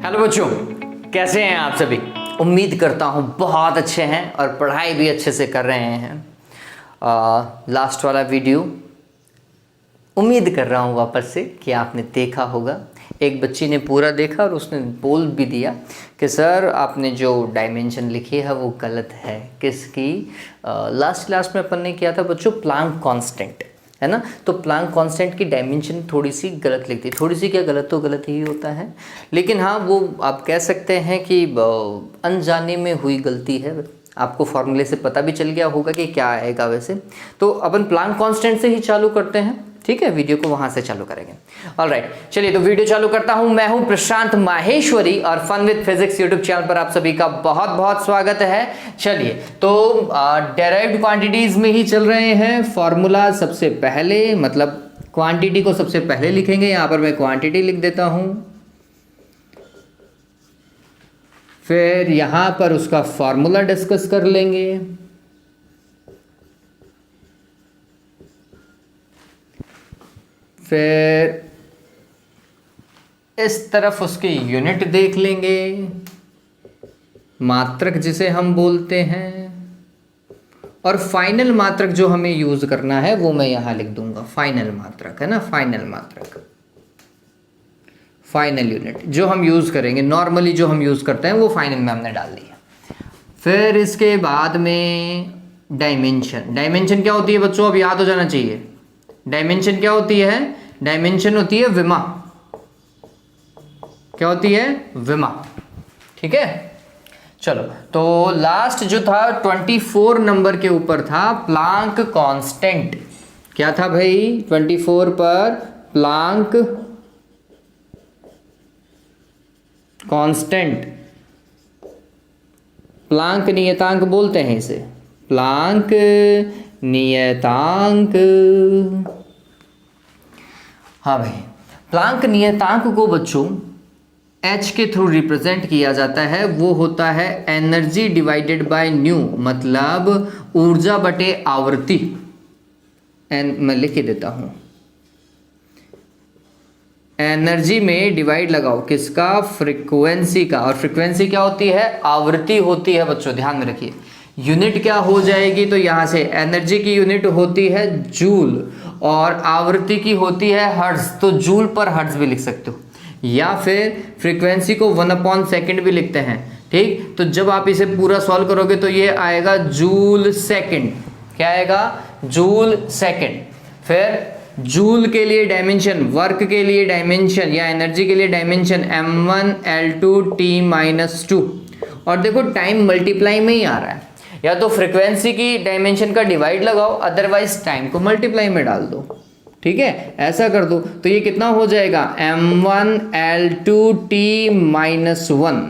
Hello बच्चों, कैसे हैं आप सभी। उम्मीद करता हूँ बहुत अच्छे हैं और पढ़ाई भी अच्छे से कर रहे हैं। लास्ट वाला वीडियो उम्मीद कर रहा हूँ वापस से कि आपने देखा होगा। एक बच्ची ने पूरा देखा और उसने बोल भी दिया कि सर आपने जो डायमेंशन लिखी है वो गलत है। किसकी? लास्ट क्लास में अपन ने किया था बच्चों प्लांक कांस्टेंट, है ना। तो प्लांक कांस्टेंट की डायमेंशन थोड़ी सी गलत लिखती है। थोड़ी सी क्या, गलत तो गलत ही होता है, लेकिन हाँ वो आप कह सकते हैं कि अनजाने में हुई गलती है। आपको फॉर्मूले से पता भी चल गया होगा कि क्या आएगा वैसे। तो अपन प्लांक कांस्टेंट से ही चालू करते हैं, ठीक है। वीडियो को वहाँ से चालू करेंगे। ऑलराइट, चलिए तो वीडियो चालू करता हूँ। मैं हूँ प्रशांत माहेश्वरी और fun with physics YouTube channel पर आप सभी का बहुत बहुत स्वागत है। चलिए तो डेराइव्ड क्वांटिटीज में ही चल रहे हैं। फॉर्मूला सबसे पहले, मतलब क्वांटिटी को सबसे पहले लिखेंगे। यहाँ पर मैं क्वांटिटी लिख देता हूँ, फिर यहाँ पर उसका फॉर्मूला डिस्कस कर लेंगे। फिर इस तरफ उसके यूनिट देख लेंगे, मात्रक जिसे हम बोलते हैं, और फाइनल मात्रक जो हमें यूज करना है वो मैं यहां लिख दूंगा। फाइनल मात्रक है ना, फाइनल मात्रक, फाइनल यूनिट जो हम यूज करेंगे। नॉर्मली जो हम यूज करते हैं वो फाइनल में हमने डाल दिया। फिर इसके बाद में डायमेंशन। डायमेंशन क्या होती है बच्चों, अब याद हो जाना चाहिए। डायमेंशन क्या होती है? डायमेंशन होती है विमा। क्या होती है? विमा। ठीक है, चलो तो लास्ट जो था 24 नंबर के ऊपर था प्लांक कांस्टेंट। क्या था भाई 24 पर? प्लांक कांस्टेंट, प्लांक नियतांक बोलते हैं इसे, प्लांक नियतांक। हाँ भाई, प्लांक नियतांक को बच्चों H के थ्रू रिप्रेजेंट किया जाता है। वो होता है एनर्जी डिवाइडेड बाय न्यू, मतलब ऊर्जा बटे आवृत्ति। मैं लिख के देता हूं, एनर्जी में डिवाइड लगाओ किसका? फ्रीक्वेंसी का। और फ्रीक्वेंसी क्या होती है? आवृत्ति होती है बच्चों, ध्यान में रखिए। यूनिट क्या हो जाएगी? तो यहां से एनर्जी की यूनिट होती है जूल और आवृत्ति की होती है हर्ट्ज। तो जूल पर हर्ट्ज भी लिख सकते हो, या फिर फ्रीक्वेंसी को 1/सेकंड भी लिखते हैं। ठीक, तो जब आप इसे पूरा सॉल्व करोगे तो ये आएगा जूल सेकंड। क्या आएगा? Joule second. फिर जूल के लिए डायमेंशन, वर्क के लिए डायमेंशन या एनर्जी के लिए डायमेंशन m1 L2 T-2। और देखो टाइम मल्टीप्लाई में ही आ रहा है, या तो फ्रीक्वेंसी की डायमेंशन का डिवाइड लगाओ, अदरवाइज टाइम को मल्टीप्लाई में डाल दो। ठीक है, ऐसा कर दो तो ये कितना हो जाएगा? m1 L2 T-1।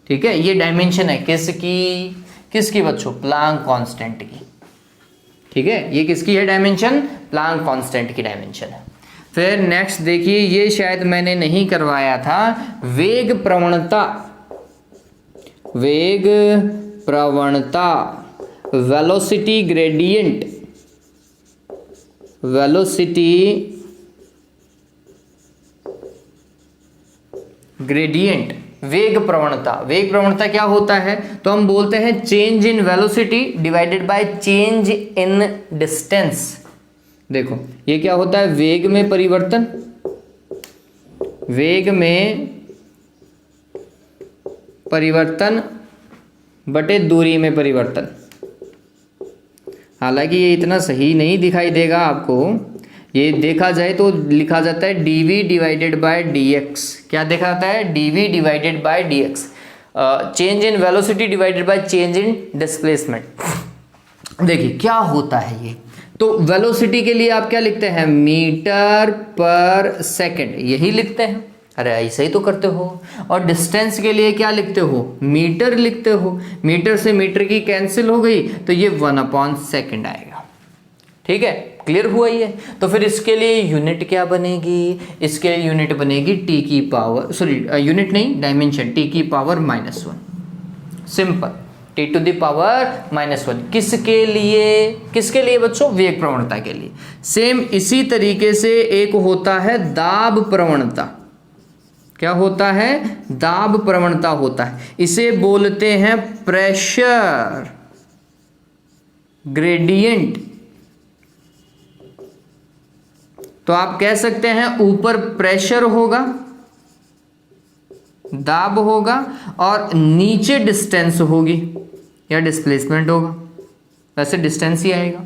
ठीक है, ये डायमेंशन है किसकी? किसकी बच्चों? प्लांक कांस्टेंट की। ठीक है, ये किसकी है डायमेंशन? प्लांक कांस्टेंट की डायमेंशन है। फिर नेक्स्ट देखिए, ये शायद मैंने नहीं करवाया था, वेग प्रवणता। वेग प्रवणता, वेलोसिटी ग्रेडियंट, वेलोसिटी ग्रेडियंट, वेग प्रवणता। वेग प्रवणता क्या होता है? तो हम बोलते हैं change in velocity divided by change in distance. देखो ये क्या होता है? वेग में परिवर्तन, वेग में परिवर्तन बटे दूरी में परिवर्तन। हालांकि ये इतना सही नहीं दिखाई देगा आपको, ये देखा जाए तो लिखा जाता है dv डिवाइडेड बाय dx। क्या देखा जाता है? dv divided by dx, change in velocity divided by change in displacement. देखिए क्या होता है ये। तो वेलोसिटी के लिए आप क्या लिखते हैं? मीटर पर सेकंड, यही लिखते हैं। अरे ऐसा ही तो करते हो। और डिस्टेंस के लिए क्या लिखते हो? मीटर लिखते हो। मीटर से मीटर की कैंसिल हो गई तो ये 1/सेकंड आएगा। ठीक है, क्लियर हुआ ये। तो फिर इसके लिए यूनिट क्या बनेगी? इसके लिए यूनिट बनेगी टी की पावर, सॉरी यूनिट नहीं, डायमेंशन t की power -1। Simple, t to the power -1। किसके लिए? किसके लिए बच्चों? वेग प्रवणता के लिए। सेम इसी तरीके से एक होता है दाब प्रवणता। क्या होता है? दाब प्रवणता होता है। इसे बोलते हैं प्रेशर ग्रेडियंट। तो आप कह सकते हैं ऊपर प्रेशर होगा, दाब होगा, और नीचे डिस्टेंस होगी या डिस्प्लेसमेंट होगा। वैसे डिस्टेंस ही आएगा।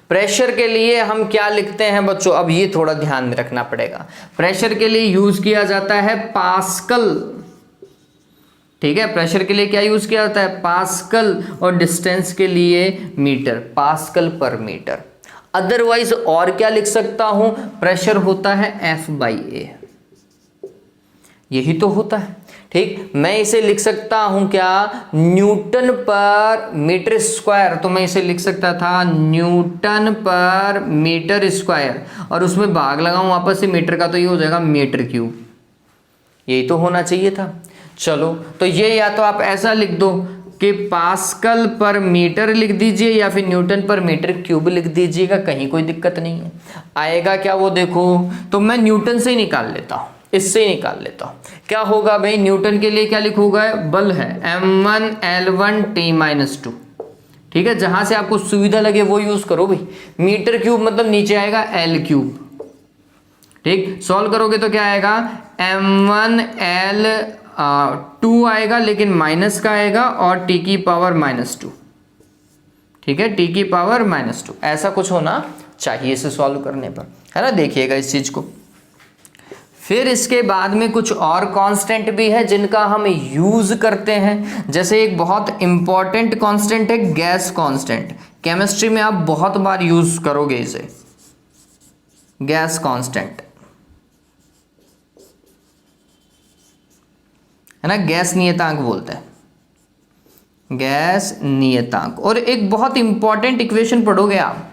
प्रेशर के लिए हम क्या लिखते हैं बच्चों? अब ये थोड़ा ध्यान में रखना पड़ेगा। प्रेशर के लिए यूज किया जाता है पास्कल। ठीक है, प्रेशर के लिए क्या यूज किया जाता है? पास्कल। और डिस्टेंस के लिए मीटर, पास्कल पर मीटर। अदरवाइज और क्या लिख सकता हूं? प्रेशर होता है F/A, यही तो होता है। ठीक, मैं इसे लिख सकता हूं क्या? न्यूटन पर मीटर स्क्वायर। तो मैं इसे लिख सकता था न्यूटन पर मीटर स्क्वायर, और उसमें भाग लगाऊं वापस से मीटर का, तो ये हो जाएगा मीटर क्यूब। यही तो होना चाहिए था। चलो, तो ये या तो आप ऐसा लिख दो कि पास्कल पर मीटर लिख दीजिए, या फिर न्यूटन पर मीटर क्यूब लिख दीजिएगा, कहीं कोई दिक्कत नहीं है। आएगा क्या वो देखो। तो मैं न्यूटन से ही निकाल लेता हूं, इससे ही निकाल लेता हूं। क्या होगा भाई? न्यूटन के लिए क्या लिखूंगा? बल है M1L1T-2। ठीक है, जहां से आपको सुविधा लगे वो यूज करो भाई। मीटर क्यूब मतलब नीचे आएगा L क्यूब। ठीक, सॉल्व करोगे तो क्या आएगा? M1L2 आएगा, लेकिन माइनस का आएगा, और T की पावर -2। ठीक है, T की पावर -2, ऐसा कुछ होना चाहिए इसे सॉल्व करने पर, है ना। देखिएगा इस चीज को। फिर इसके बाद में कुछ और कांस्टेंट भी है जिनका हम यूज करते हैं। जैसे एक बहुत इंपॉर्टेंट कांस्टेंट है गैस कांस्टेंट। केमिस्ट्री में आप बहुत बार यूज करोगे इसे, गैस कांस्टेंट, है ना। गैस नियतांक बोलते हैं, गैस नियतांक। और एक बहुत इंपॉर्टेंट इक्वेशन पढ़ोगे आप,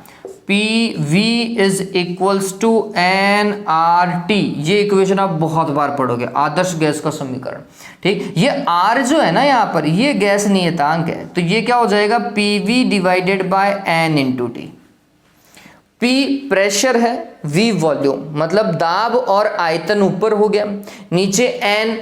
PV is equals to nRT। ये इक्वेशन आप बहुत बार पढ़ोगे, आदर्श गैस का समीकरण। ठीक, ये R जो है ना यहाँ पर, ये गैस नियतांक है। तो ये क्या हो जाएगा? PV divided by N into T। P pressure है, V वॉल्यूम, मतलब दाब और आयतन ऊपर हो गया, नीचे N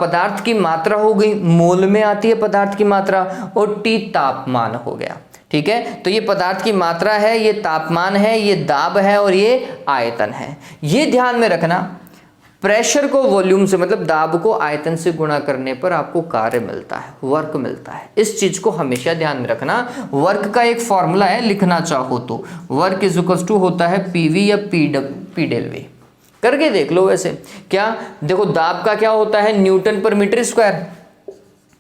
पदार्थ की मात्रा हो गई, मोल में आती है पदार्थ की मात्रा, और T तापमान हो गया। ठीक है, तो ये पदार्थ की मात्रा है, ये तापमान है, ये दाब है, और ये आयतन है। ये ध्यान में रखना, प्रेशर को वॉल्यूम से, मतलब दाब को आयतन से गुणा करने पर आपको कार्य मिलता है, वर्क मिलता है। इस चीज को हमेशा ध्यान में रखना। वर्क का एक फॉर्मूला है, लिखना चाहो तो वर्क इज इक्वल टू होता है PV या P∆V। करके देख लो। वैसे क्या देखो, दाब का क्या होता है? न्यूटन पर मीटर स्क्वायर,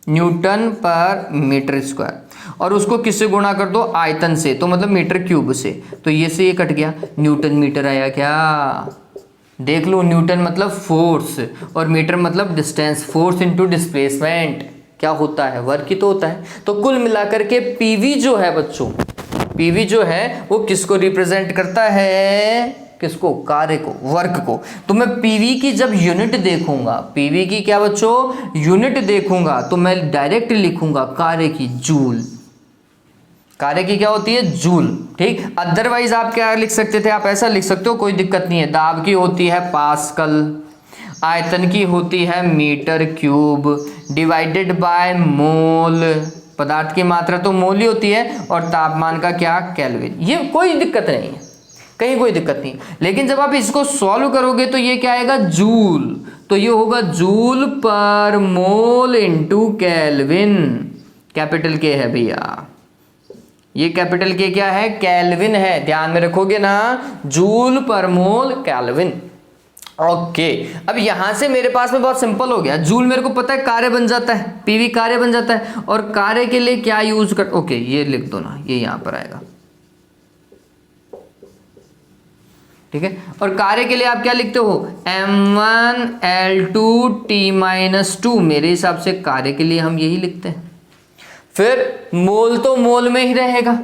न्यूटन पर मीटर स्क्वायर, और उसको किससे गुणा कर दो? आयतन से, तो मतलब मीटर क्यूब से। तो ये से ये कट गया, न्यूटन मीटर आया क्या? देख लो, न्यूटन मतलब फोर्स और मीटर मतलब डिस्टेंस। फोर्स इंटू डिस्प्लेसमेंट क्या होता है? वर्क ही तो होता है। तो कुल मिलाकर के PV जो है बच्चों, PV जो है वो किसको रिप्रेजेंट करता है? किसको? कार्य को, वर्क को। तो मैं PV की जब यूनिट देखूंगा, PV की क्या बच्चों? यूनिट देखूंगा, तो मैं डायरेक्ट लिखूंगा कार्य की जूल। कार्य की क्या होती है? जूल। ठीक, अदरवाइज आप क्या लिख सकते थे? आप ऐसा लिख सकते हो, कोई दिक्कत नहीं है। दाब की होती है पास्कल, आयतन की होती है metre cube, divided by mole, पदार्थ की मात्रा तो मोल ही होती है, और तापमान का क्या? केल्विन। ये कोई दिक्कत नहीं है, कहीं कोई दिक्कत नहीं। लेकिन जब आप इसको सॉल्व करोगे तो ये क्या आएगा? जूल। तो ये होगा जूल पर मोल इंटू केल्विन। कैपिटल के है भैया, ये कैपिटल के क्या है? केल्विन है। ध्यान में रखोगे ना, जूल पर मोल केल्विन। ओके, अब यहां से मेरे पास में बहुत सिंपल हो गया। जूल मेरे को पता है कार्य बन जाता है, PV कार्य बन जाता है, और कार्य के लिए क्या यूज कर, ओके ये लिख दो ना, ये यहां पर आएगा। ठीक है, और कार्य के लिए आप क्या लिखते हो? M1L2T-2। मेरे हिसाब से कार्य के लिए हम यही लिखते हैं। फिर मोल तो मोल में ही रहेगा,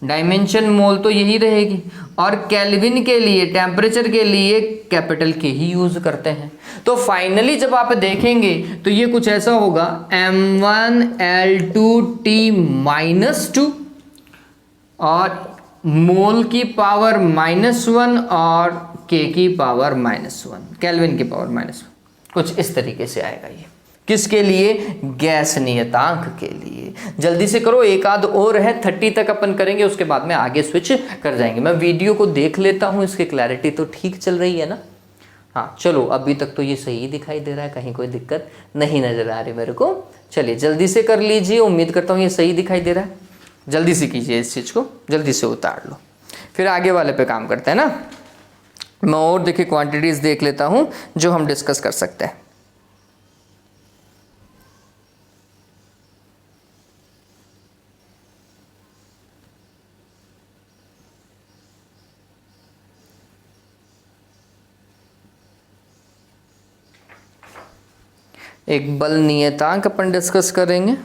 डायमेंशन मोल तो यही रहेगी, और केल्विन के लिए, टेम्परेचर के लिए कैपिटल के ही यूज करते हैं। तो फाइनली जब आप देखेंगे तो ये कुछ ऐसा होगा, M1L2T-2, और मोल की पावर -1 और के की पावर -1, केल्विन की पावर -1, कुछ इस तरीके से आएगा ये। किसके लिए? गैस नियतांक के लिए। जल्दी से करो, एक आध और है, 30 तक अपन करेंगे, उसके बाद में आगे स्विच कर जाएंगे। मैं वीडियो को देख लेता हूँ, इसकी क्लैरिटी तो ठीक चल रही है ना? हाँ चलो, अभी तक तो ये सही दिखाई दे रहा है, कहीं कोई दिक्कत नहीं नजर आ रही मेरे को। चलिए जल्दी से कर लीजिए, उम्मीद करता हूँ ये सही दिखाई दे रहा है। जल्दी से कीजिए, इस चीज़ को जल्दी से उतार लो, फिर आगे वाले पे काम करते हैं ना। मैं और देखिए क्वांटिटीज़ देख लेता हूँ जो हम डिस्कस कर सकते हैं। एक बल नियतांक अपन डिस्कस करेंगे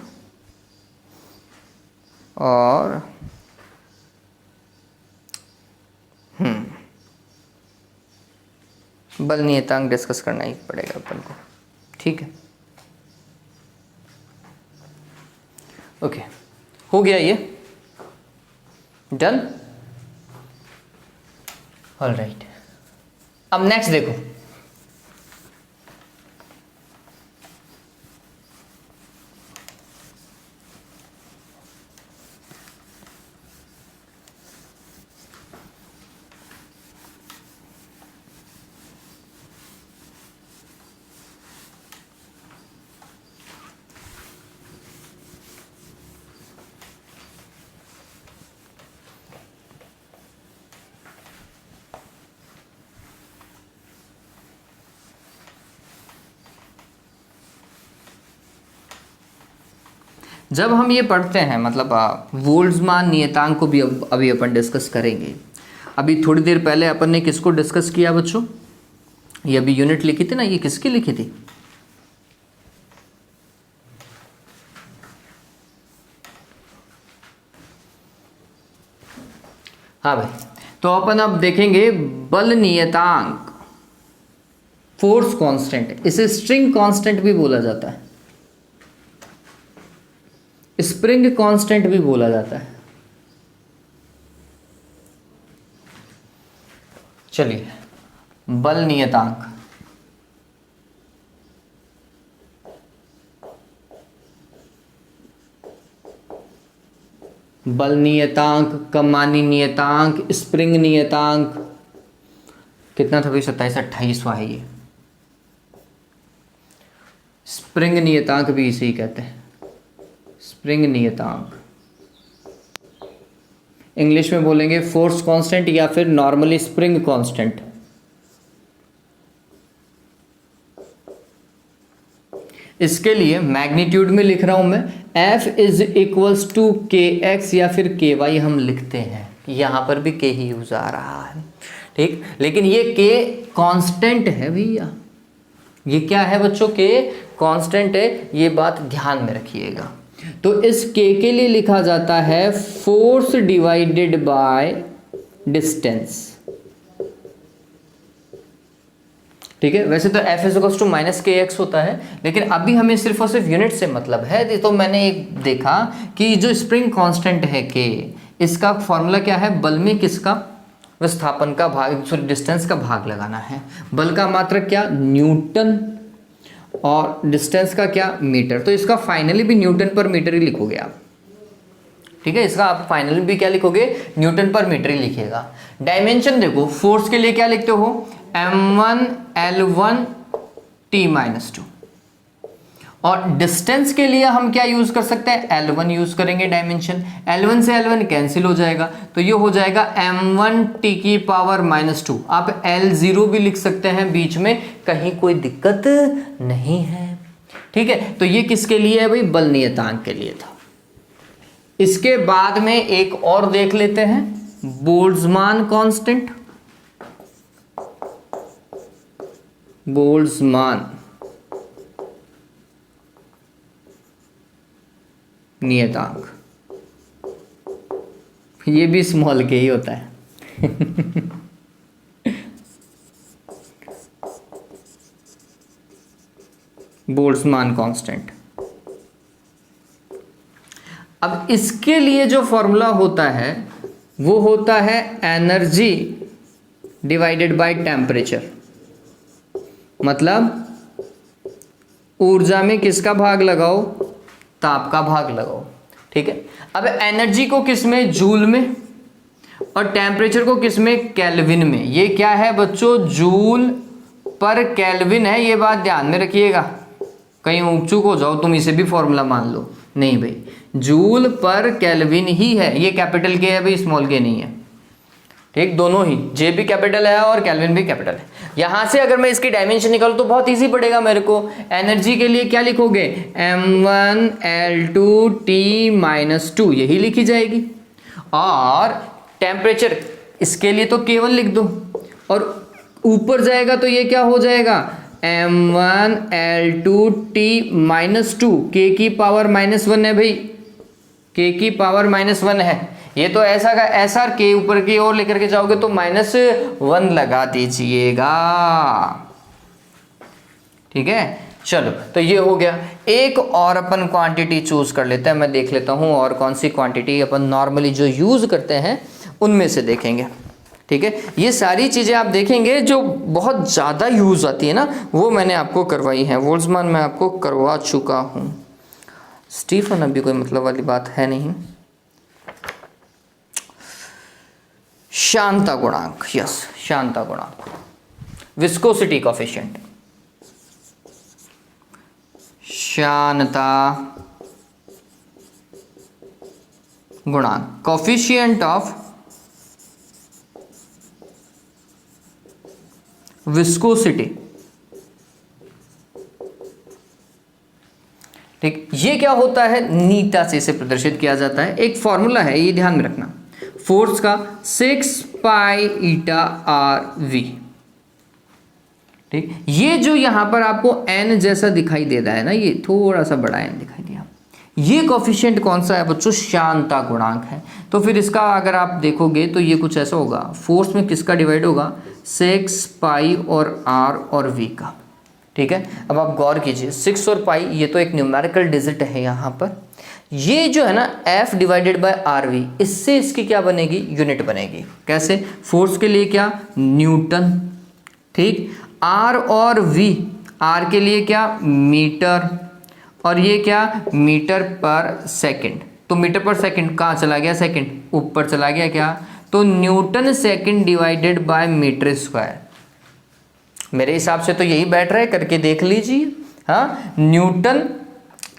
और बल नियतांक डिस्कस करना ही पड़ेगा अपन को, ठीक है। ओके, हो गया ये, डन, ऑलराइट। अब नेक्स्ट देखो, जब हम ये पढ़ते हैं, मतलब बोल्ट्जमान नियतांक को भी अभी अपन डिस्कस करेंगे। अभी थोड़ी देर पहले अपन ने किसको डिस्कस किया बच्चों? ये अभी यूनिट लिखी थी ना, ये किसकी लिखी थी? हाँ भाई, तो अपन अब देखेंगे बल नियतांक, फोर्स कांस्टेंट। इसे स्ट्रिंग कांस्टेंट भी बोला जाता है, स्प्रिंग कांस्टेंट भी बोला जाता है। चलिए, बल नियतांक, बल नियतांक, कमानी नियतांक, स्प्रिंग नियतांक, कितना था भाई? 27, 28वां है ये। स्प्रिंग नियतांक भी इसे ही कहते हैं, स्प्रिंग नियतांक। इंग्लिश में बोलेंगे फोर्स कांस्टेंट या फिर नॉर्मली स्प्रिंग कांस्टेंट। इसके लिए मैग्नीट्यूड में लिख रहा हूं मैं, F is equals to KX या फिर KY हम लिखते हैं। यहां पर भी K ही यूज आ रहा है, ठीक, लेकिन ये K कांस्टेंट है भैया। ये क्या है बच्चों? K कांस्टेंट है, ये बात ध्यान में रखिएगा। तो इस K के लिए लिखा जाता है फोर्स डिवाइडेड बाय डिस्टेंस, ठीक है। वैसे तो F इज टू -KX होता है, लेकिन अभी हमें सिर्फ और सिर्फ यूनिट से मतलब है। तो मैंने एक देखा कि जो स्प्रिंग कांस्टेंट है K, इसका फॉर्मूला क्या है? बल में किसका? विस्थापन का भाग, सॉरी डिस्टेंस का भाग लगाना है। बल का मात्रक क्या? न्यूटन, और डिस्टेंस का क्या? मीटर। तो इसका फाइनली भी न्यूटन पर मीटर ही लिखोगे आप, ठीक है। इसका आप फाइनली भी क्या लिखोगे? न्यूटन पर मीटर ही लिखिएगा। डायमेंशन देखो, फोर्स के लिए क्या लिखते हो? m1 l1 t-2, और डिस्टेंस के लिए हम क्या यूज कर सकते हैं? L1 यूज करेंगे डायमेंशन। L1 से L1 कैंसिल हो जाएगा, तो ये हो जाएगा m1 t की पावर -2। आप L0 भी लिख सकते हैं बीच में, कहीं कोई दिक्कत नहीं है, ठीक है। तो ये किसके लिए है भाई? बल नियतांक के लिए था। इसके बाद में एक और देख लेते हैं, बोल्ट्जमान कांस्टेंट। बोल्ट्जमान नियतांक, ये भी स्मॉल के ही होता है। Boltzmann constant. अब इसके लिए जो फॉर्मूला होता है वो होता है एनर्जी डिवाइडेड बाय टेम्परेचर, मतलब ऊर्जा में किसका भाग लगाओ, ताप का भाग लगाओ। ठीक है, अब एनर्जी को किस में, जूल में, और टेम्परेचर को किस में, केल्विन में। ये क्या है बच्चों, जूल पर केल्विन है, ये बात ध्यान में रखिएगा, कहीं ऊंक चूक हो जाओ तुम इसे भी फॉर्मूला मान लो, नहीं भाई, जूल पर केल्विन ही है। ये कैपिटल के है भाई, स्मॉल के नहीं है। ठीक, दोनों ही, जे भी कैपिटल है और केल्विन भी कैपिटल है। यहां से अगर मैं इसकी डायमेंशन निकालूं तो बहुत इजी पड़ेगा मेरे को। एनर्जी के लिए क्या लिखोगे, m1L2T-2, यही लिखी जाएगी। और टेम्परेचर इसके लिए तो केवल लिख दो, और ऊपर जाएगा तो ये क्या हो जाएगा, m1L2T-2, k की पावर -1 है भाई, k की पावर -1 है। ये तो ऐसा का ऐसा, के ऊपर की ओर लेकर के जाओगे तो -1 लगा दीजिएगा। ठीक है, चलो तो ये हो गया। एक और अपन क्वांटिटी चूज कर लेते हैं, मैं देख लेता हूं और कौन सी क्वांटिटी अपन नॉर्मली जो यूज करते हैं उनमें से देखेंगे। ठीक है, ये सारी चीजें आप देखेंगे जो बहुत ज्यादा यूज आती है ना, वो मैंने आपको करवाई है। बोल्ट्जमान मैं आपको करवा चुका हूं, स्टीफन अभी कोई मतलब वाली बात है नहीं। शांता गुणांक, यस, शांता गुणांक, विस्कोसिटी कोफिशिएंट, शांता गुणांक, कोफिशिएंट ऑफ विस्कोसिटी। ठीक, ये क्या होता है, नीटा से इसे प्रदर्शित किया जाता है। एक फॉर्मूला है, ये ध्यान में रखना, फोर्स का 6 पाई ईटा आर वी। ठीक, ये जो यहां पर आपको n जैसा दिखाई दे रहा है ना, ये थोड़ा सा बड़ा n दिखाई दिया, ये कोफिशिएंट कौन सा है बच्चों, शांता गुणांक है। तो फिर इसका अगर आप देखोगे तो ये कुछ ऐसा होगा, फोर्स में किसका डिवाइड होगा, 6 पाई और r और v का। ठीक है, अब आप गौर कीजिए, 6 और पाई ये तो एक न्यूमेरिकल डिजिट है यहाँ पर, ये जो है ना f divided by R V, इससे इसकी क्या बनेगी, यूनिट बनेगी। कैसे, फोर्स के लिए क्या, न्यूटन। ठीक, r और v, r के लिए क्या, मीटर, और ये क्या, मीटर पर सेकंड। तो मीटर पर सेकंड कहाँ चला गया, सेकंड ऊपर चला गया क्या, तो newton second divided by metre square. मेरे हिसाब से तो यही बैठ रहा है, करके देख लीजिए। हाँ, न्यूटन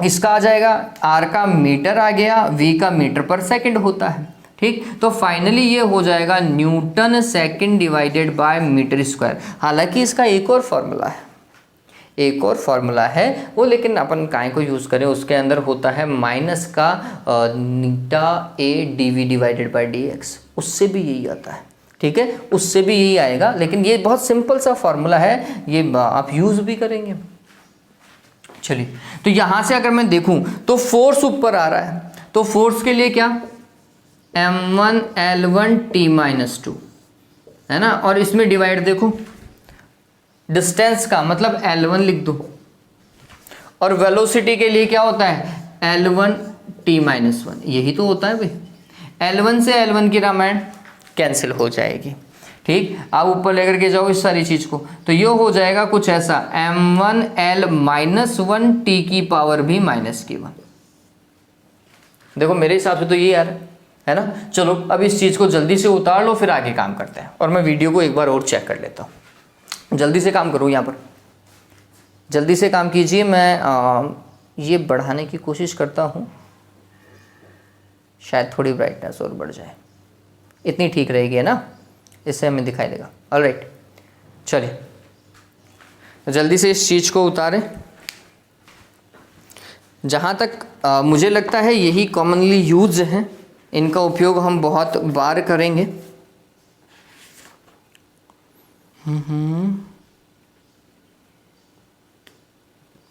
इसका आ जाएगा, आर का मीटर आ गया, वी का मीटर पर सेकंड होता है। ठीक, तो फाइनली ये हो जाएगा newton second divided by metre square. हालांकि इसका एक और फॉर्मूला है, एक और फॉर्मूला है वो, लेकिन अपन काय को यूज़ करें, उसके अंदर होता है माइनस का नीटा a d v divided by d x, उससे भी यही आता है। ठीक है, उससे भी यही आएगा, लेकिन ये बहुत सिंपल सा फॉर्मूला है, ये आप यूज़ भी करेंगे। चलिए, तो यहाँ से अगर मैं देखूँ तो फोर्स ऊपर आ रहा है, तो फोर्स के लिए क्या, m1L1T-2 है ना, और इसमें डिवाइड देखो डिस्टेंस का, मतलब L1 लिख दो, और वेलोसिटी के लिए क्या होता है, L1T-1, यही तो होता है भाई। L1 से L1 की रामायण कैंसिल हो जाएगी। ठीक, आप ऊपर लेकर के जाओ इस सारी चीज को, तो ये हो जाएगा कुछ ऐसा, m1L-1T⁻⁻1। देखो मेरे हिसाब से तो ये यार है ना। चलो अब इस चीज को जल्दी से उतार लो, फिर आगे काम करते हैं। और मैं वीडियो को एक बार और चेक कर लेता हूँ, जल्दी से काम करूँ, यहाँ पर जल्दी से काम कीजिए। मैं ये बढ़ाने की कोशिश करता हूँ, शायद थोड़ी ब्राइटनेस और बढ़ जाए, इतनी ठीक रहेगी है ना, इससे हमें दिखाई देगा। ऑलराइट, चलिए जल्दी से इस चीज़ को उतारें। जहाँ तक मुझे लगता है यही कॉमनली यूज हैं, इनका उपयोग हम बहुत बार करेंगे।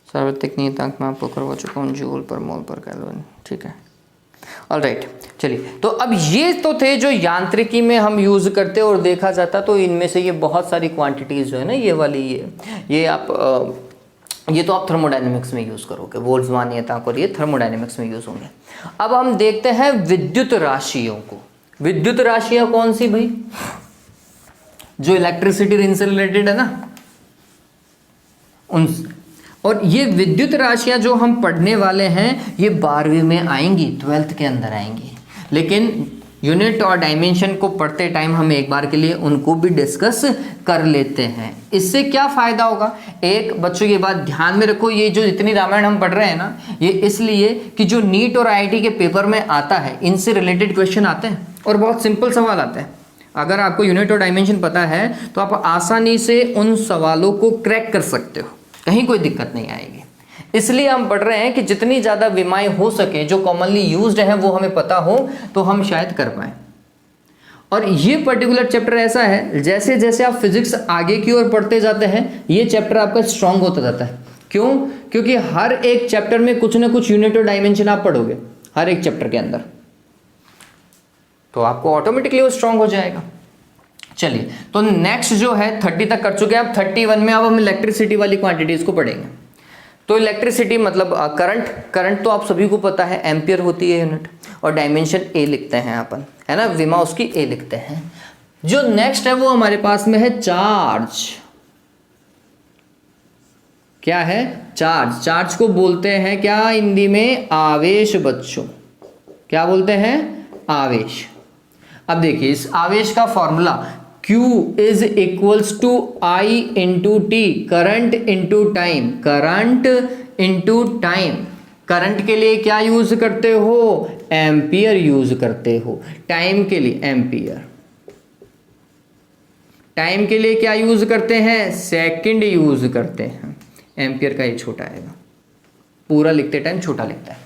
सार्वत्रिक नियतांक मैं आपको करवा चुका हूँ, जूल पर मोल पर केल्विन। ठीक है, ऑलराइट, चलिए। तो अब ये तो थे जो यांत्रिकी में हम यूज़ करते और देखा जाता, तो इनमें से ये बहुत सारी क्वांटिटीज़ जो है ना, ये वाली ये आप ये तो आप थर्मोडायनेमिक्स में यूज़ करोगे, बोल्ट्जमान नियतांक, और ये थर्मोडायनेमिक्स में यूज़ होंगे। अब हम देखते हैं विद्युत राशियों को। विद्युत राशियाँ कौन सी भाई, जो इलेक्ट्रिसिटी रिंग से रिलेटेड है ना उन। और ये विद्युत राशियां जो हम पढ़ने वाले हैं ये 12वीं में आएंगी, 12th के अंदर आएंगी, लेकिन यूनिट और डायमेंशन को पढ़ते टाइम हम एक बार के लिए उनको भी डिस्कस कर लेते हैं। इससे क्या फ़ायदा होगा, एक बच्चों ये बात ध्यान में रखो, ये जो इतनी रामायण हम पढ़ रहे हैं ना, ये इसलिए कि जो नीट और आईआईटी के पेपर में आता है इनसे रिलेटेड क्वेश्चन आते हैं और बहुत सिंपल सवाल आते हैं। अगर आपको यूनिट और डायमेंशन पता है तो आप आसानी से उन सवालों को क्रैक कर सकते हो, कहीं कोई दिक्कत नहीं आएगी। इसलिए हम पढ़ रहे हैं कि जितनी ज़्यादा विमाएं हो सके जो कॉमनली यूज्ड है वो हमें पता हो तो हम शायद कर पाएँ। और ये पर्टिकुलर चैप्टर ऐसा है, जैसे जैसे आप फिजिक्स आगे की ओर पढ़ते जाते हैं ये चैप्टर आपका स्ट्रांग होता जाता है। क्यों? क्योंकि हर एक चैप्टर में कुछ ना कुछ यूनिट और डायमेंशन आप पढ़ोगे हर एक चैप्टर के अंदर, तो आपको ऑटोमेटिकली वो स्ट्रांग हो जाएगा। चलिए, तो नेक्स्ट जो है 30 तक कर चुके हैं, अब 31 में अब हम इलेक्ट्रिसिटी वाली क्वांटिटीज को पढ़ेंगे। तो इलेक्ट्रिसिटी मतलब करंट तो आप सभी को पता है एम्पियर होती है यूनिट, और डायमेंशन ए लिखते हैं अपन, है ना, विमा उसकी ए लिखते हैं। जो नेक्स्ट है वो हमारे पास में है चार्ज। क्या है? चार्ज। चार्ज को बोलते हैं क्या हिंदी में? आवेश बच्चों। क्या बोलते हैं? आवेश। अब देखिए इस आवेश का formula Q is equals to I into T, current into time. Current into time. Current के लिए क्या यूज करते हो? एम्पियर यूज करते हो। टाइम के लिए एम्पियर। टाइम के लिए क्या यूज करते हैं? सेकंड यूज करते हैं। एम्पियर का ये छोटा आएगा, पूरा लिखते टाइम छोटा लिखता है,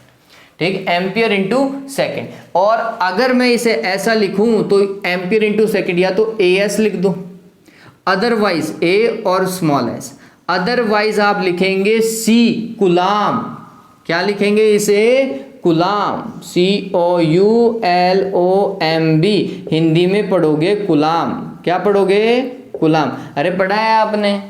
ठीक, एम्पियर इंटू सेकेंड। और अगर मैं इसे ऐसा लिखूं तो एम्पियर इंटू सेकेंड या तो AS लिख दो, अदरवाइज A और स्मॉल s, अदरवाइज आप लिखेंगे C कुलाम। क्या लिखेंगे इसे? कुलाम। COULOMB। हिंदी में पढ़ोगे कुलाम। क्या पढ़ोगे? कुलाम। अरे पढ़ा है आपने,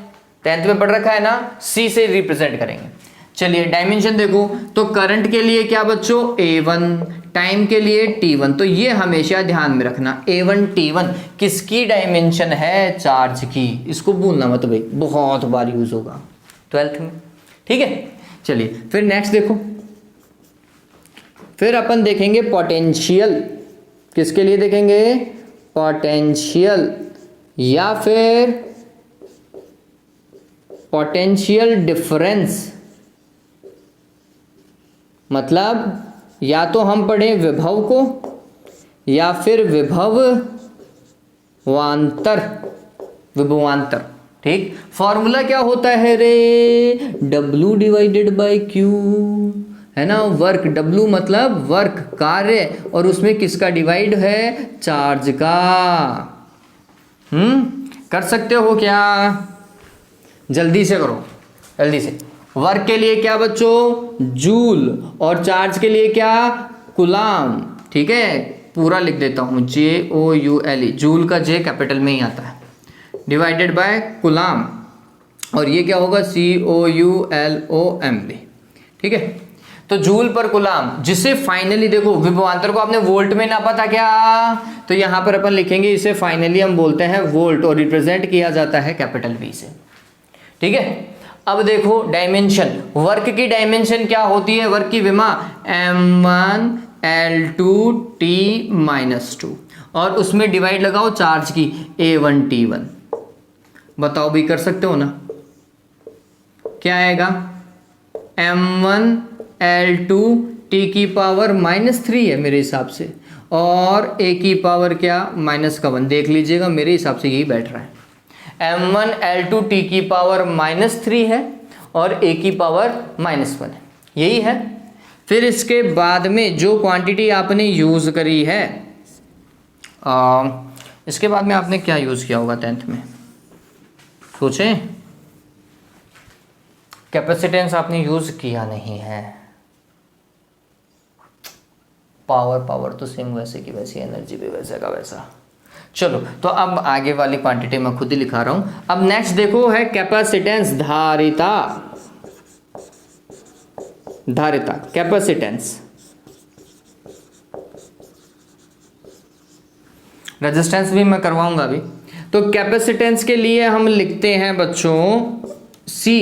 10th में पढ़ रखा है ना, C से रिप्रेजेंट करेंगे। चलिए डायमेंशन देखो, तो करंट के लिए क्या बच्चों? A1, टाइम के लिए T1। तो ये हमेशा ध्यान में रखना, A1 T1 किसकी डायमेंशन है? चार्ज की। इसको भूलना मत भाई, बहुत बार यूज होगा 12th में, ठीक है। चलिए फिर नेक्स्ट देखो, फिर अपन देखेंगे पोटेंशियल। किसके लिए देखेंगे? पोटेंशियल, या फिर पोटेंशियल डिफरेंस। मतलब या तो हम पढ़ें विभव को या फिर विभवांतर। विभवांतर, ठीक। फॉर्मूला क्या होता है रे? W डिवाइडेड बाई Q, है ना। वर्क, W मतलब वर्क, कार्य, और उसमें किसका डिवाइड है? चार्ज का। कर सकते हो क्या? जल्दी से करो, जल्दी से। वर्क के लिए क्या बच्चों? जूल, और चार्ज के लिए क्या? कुलाम, ठीक है। पूरा लिख देता हूं, JOULE, जूल का J कैपिटल में ही आता है, डिवाइडेड बाय कुलाम, और ये क्या होगा? COULOMB, ठीक है। तो जूल पर कुलाम, जिसे फाइनली देखो विभवांतर को आपने वोल्ट में नापा था क्या? तो यहां पर अपन लिखेंगे इसे फाइनली हम बोलते हैं वोल्ट, और रिप्रेजेंट किया जाता है कैपिटल V से, ठीक है। अब देखो डायमेंशन, वर्क की डायमेंशन क्या होती है? वर्क की विमा M1L2T-2, और उसमें डिवाइड लगाओ चार्ज की A1T1। बताओ भी, कर सकते हो ना? क्या आएगा? M1L2T⁻³ है मेरे हिसाब से, और A की पावर क्या? -1। देख लीजिएगा, मेरे हिसाब से यही बैठ रहा है। M1L2T⁻³ है और A की पावर -1 है, यही है। फिर इसके बाद में जो क्वांटिटी आपने यूज़ करी है, इसके बाद में आपने क्या यूज़ किया होगा 10th में? सोचें। कैपेसिटेंस आपने यूज़ किया नहीं है। पावर तो सेम वैसे की वैसी, एनर्जी भी वैसे का वैसा। चलो, तो अब आगे वाली क्वांटिटी मैं खुद ही लिखा रहा हूं। अब नेक्स्ट देखो है कैपेसिटेंस, धारिता। धारिता, कैपेसिटेंस। रेजिस्टेंस भी मैं करवाऊंगा अभी। तो कैपेसिटेंस के लिए हम लिखते हैं बच्चों C,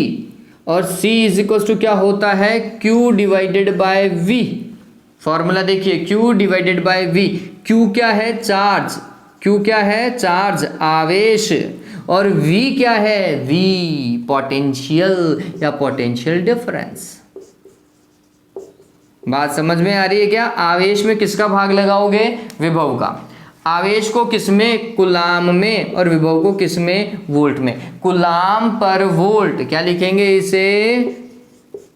और C इज इक्वल टू क्या होता है, Q divided by V। Formula देखिए, Q divided by V। Q क्या है, चार्ज। Q क्या है, चार्ज, आवेश। और V क्या है, V पोटेंशियल या पोटेंशियल डिफरेंस। बात समझ में आ रही है क्या? आवेश में किसका भाग लगाओगे, विभव का। आवेश को किसमें, कूलाम में, और विभव को किसमें, वोल्ट में। कूलाम पर वोल्ट, क्या लिखेंगे इसे,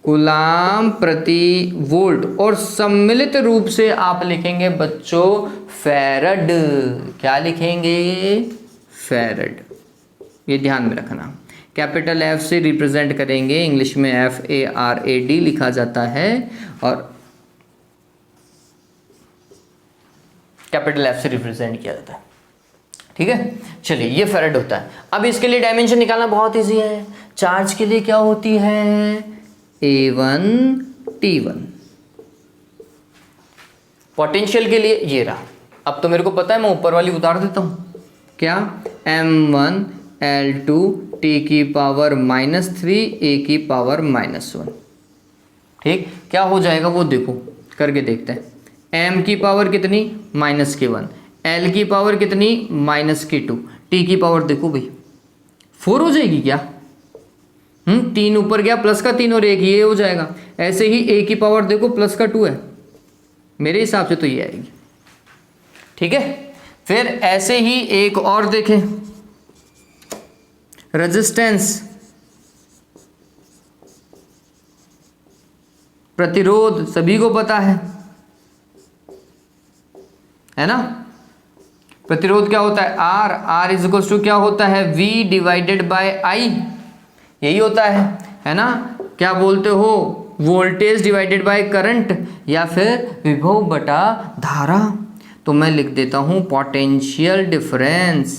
कूलाम प्रति वोल्ट। और सम्मिलित रूप से आप लिखेंगे बच्चों फैरड। क्या लिखेंगे, फैरड। ये ध्यान में रखना। कैपिटल F से रिप्रेजेंट करेंगे, इंग्लिश में FARAD लिखा जाता है, और कैपिटल F से रिप्रेजेंट किया जाता है। ठीक है, चलिए ये फैरड होता है। अब इसके लिए डायमेंशन निकालना बहुत इजी है। चार्ज के लिए क्या होती है, A1 T1। पोटेंशियल के लिए ये रहा। अब तो मेरे को पता है, मैं ऊपर वाली उतार देता हूं, क्या, M1 L2 T की पावर -3 A की पावर -1। ठीक, क्या हो जाएगा वो देखो, करके देखते हैं। M की पावर कितनी, -1, L की पावर कितनी, -2, T की पावर देखो भाई 4 हो जाएगी क्या, 3 ऊपर गया, प्लस का 3 और 1 ये हो जाएगा। ऐसे ही A की पावर देखो प्लस का 2 है, मेरे हिसाब से तो ये आएगी। ठीक है, फिर ऐसे ही एक और देखें, रेजिस्टेंस, प्रतिरोध सभी को पता है ना। प्रतिरोध क्या होता है, R इज इक्वल टू क्या होता है, V डिवाइडेड बाय I, यही होता है ना। क्या बोलते हो, वोल्टेज डिवाइडेड बाय करंट, या फिर विभव बटा धारा। तो मैं लिख देता हूं पोटेंशियल डिफरेंस,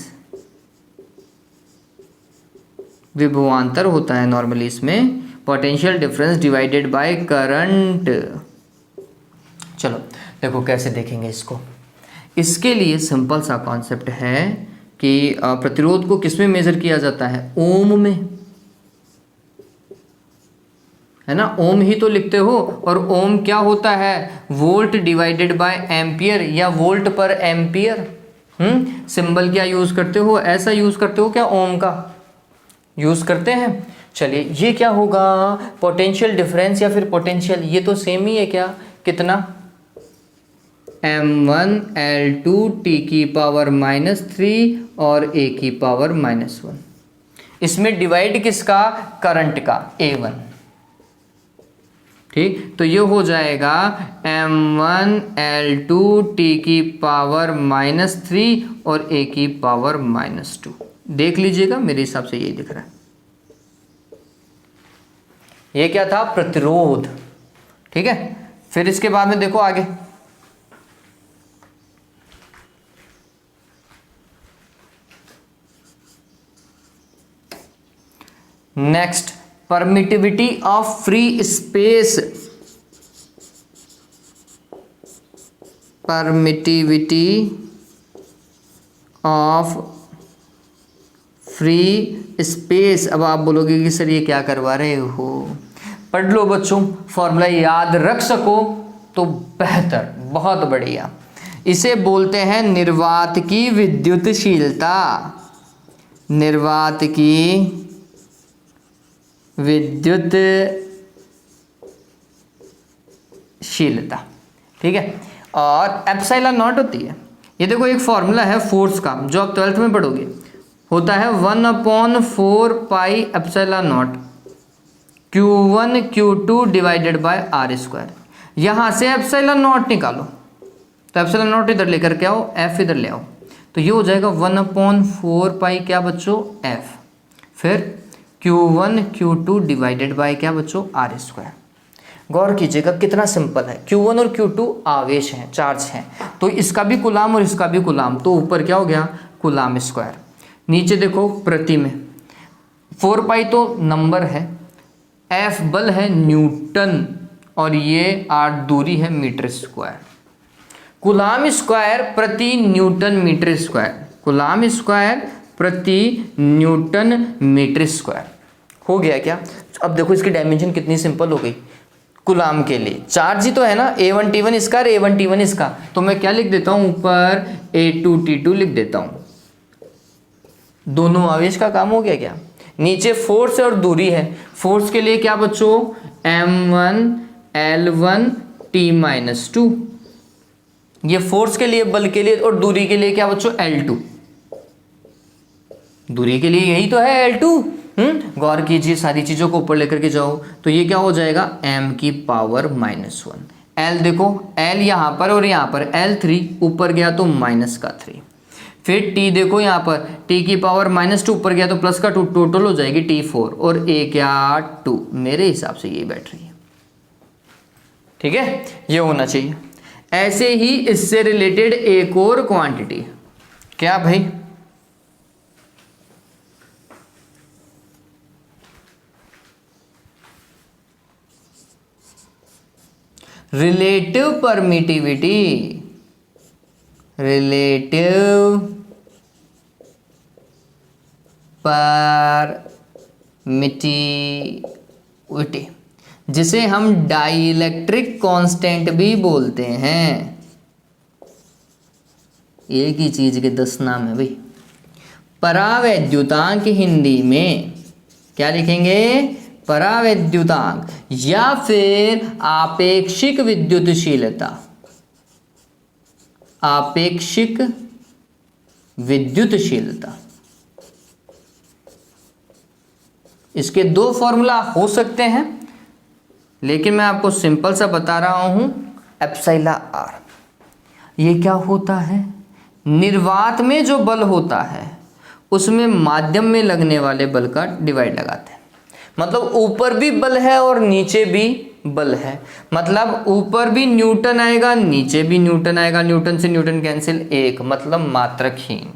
विभवांतर होता है नॉर्मली इसमें, potential difference divided by current. चलो देखो कैसे देखेंगे इसको। इसके लिए सिंपल सा कॉन्सेप्ट है कि प्रतिरोध को किसमें मेजर किया जाता है, ओम में, है ना। ओम ही तो लिखते हो, और ओम क्या होता है, वोल्ट डिवाइडेड बाय एम्पियर, या वोल्ट पर एम्पियर। सिंबल क्या यूज करते हो, ऐसा यूज करते हो क्या, ओम का यूज करते हैं। चलिए ये क्या होगा, पोटेंशियल डिफरेंस या फिर पोटेंशियल, ये तो सेम ही है क्या, कितना, M1 L2 T की पावर -3 और A की पावर -1। इसमें डिवाइड किसका, करंट का, A1। ठीक, तो ये हो जाएगा M1 L2 T की पावर -3 और A की पावर -2। देख लीजिएगा, मेरे हिसाब से यही दिख रहा है। ये क्या था, प्रतिरोध। ठीक है, फिर इसके बाद में देखो आगे, next, permittivity of free space. Permittivity of free space. अब आप बोलोगे कि सर ये क्या करवा रहे हो, पढ़ लो बच्चों, फॉर्मूला याद रख सको तो बेहतर, बहुत बढ़िया। इसे बोलते हैं निर्वात की विद्युतशीलता, निर्वात की विद्युतशीलता। ठीक है, और एप्सिलॉन नॉट होती है। ये देखो एक फॉर्मूला है फोर्स का, जो आप 12th में पढ़ोगे, होता है 1/4 pi epsilon not Q1 Q2 divided by R²। यहाँ से एप्सिलॉन नॉट निकालो, तो एप्सिलॉन नॉट इधर लेकर के आओ, F इधर ले आओ, तो ये हो जाएगा 1/4 पाई क्या बच्चों, F। फिर Q1 Q2 डिवाइडेड बाय क्या बच्चों, R²। गौर कीजिएगा कितना सिंपल है। Q1 और Q2 आवेश हैं, चार्ज हैं, तो इसका भी कूलाम और इसका भी कूलाम, तो ऊपर क्या हो गया, कूलाम स्क्वायर। नीचे देखो प्रति में, 4 पाई तो नंबर है, F बल है न्यूटन, और ये R दूरी है मीटर स्क्वायर। कूलाम स्क्वायर प्रति newton metre square, coulomb square प्रति न्यूटन मीटर स्क्वायर। हो गया क्या? अब देखो इसकी डायमेंशन कितनी सिंपल हो गई। कूलाम के लिए चार्ज ही तो है ना, A1 T1 इसका और A1 T1 इसका, तो मैं क्या लिख देता हूं ऊपर A2 T2 लिख देता हूं। दोनों आवेश का काम हो गया क्या? नीचे फोर्स और दूरी है, फोर्स के लिए क्या बच्चों M1 L1 T-2, ये फोर्स के लिए, बल के लिए, और दूरी के लिए क्या बच्चों L2, दूरी के लिए यही तो है L2। गौर कीजिए, सारी चीजों को ऊपर लेकर के जाओ तो ये क्या हो जाएगा m⁻⁻1। L देखो, L यहाँ पर और यहाँ पर L3 ऊपर गया तो -3, फिर T देखो यहाँ पर T⁻⁻2 ऊपर गया तो +2, टोटल हो जाएगी T4, और A क्या 2। मेरे हिसाब से ये बैठ रही है, ठीक है, ये होना चाहिए। ऐसे ही इससे रिलेटेड एक और क्वांटिटी, क्या भाई, रिलेटिव परमिटिविटी, रिलेटिव परमिटिविटी, जिसे हम डाइलेक्ट्रिक कांस्टेंट भी बोलते हैं। एक ही चीज के 10 नाम है भाई। परावैद्युतांक हिंदी में क्या लिखेंगे? परावैद्युतांक, या फिर आपेक्षिक विद्युतशीलता, आपेक्षिक विद्युतशीलता। इसके 2 फॉर्मूला हो सकते हैं, लेकिन मैं आपको सिंपल सा बता रहा हूं, एप्सिलॉन आर। ये क्या होता है? निर्वात में जो बल होता है उसमें माध्यम में लगने वाले बल का डिवाइड लगाते हैं। मतलब ऊपर भी बल है और नीचे भी बल है, मतलब ऊपर भी न्यूटन आएगा, नीचे भी न्यूटन आएगा, न्यूटन से न्यूटन कैंसिल, 1, मतलब मात्रकहीन।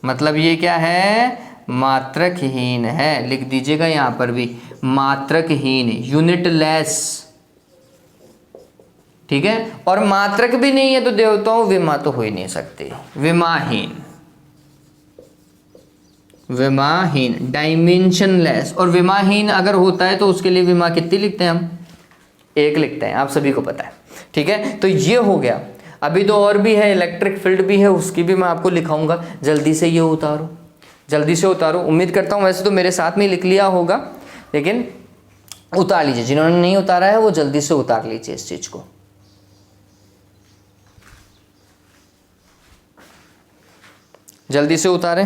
मतलब ये क्या है? मात्रकहीन है। लिख दीजिएगा यहां पर भी, मात्रकहीन, यूनिटलेस, ठीक है। और मात्रक भी नहीं है तो देवताओं विमा तो हो ही नहीं सकते, विमाहीन, विमाहीन, डायमेंशनलेस। और विमाहीन अगर होता है तो उसके लिए विमा कितनी लिखते हैं हम? 1 लिखते हैं, आप सभी को पता है, ठीक है। तो ये हो गया। अभी तो और भी है, इलेक्ट्रिक फील्ड भी है, उसकी भी मैं आपको लिखाऊंगा। जल्दी से ये उतारो, जल्दी से उतारो। उम्मीद करता हूँ वैसे तो मेरे साथ में लिख लिया होगा, लेकिन उतार लीजिए। जिन्होंने नहीं उतारा है वो जल्दी से उतार लीजिए इस चीज को। जल्दी से उतारें।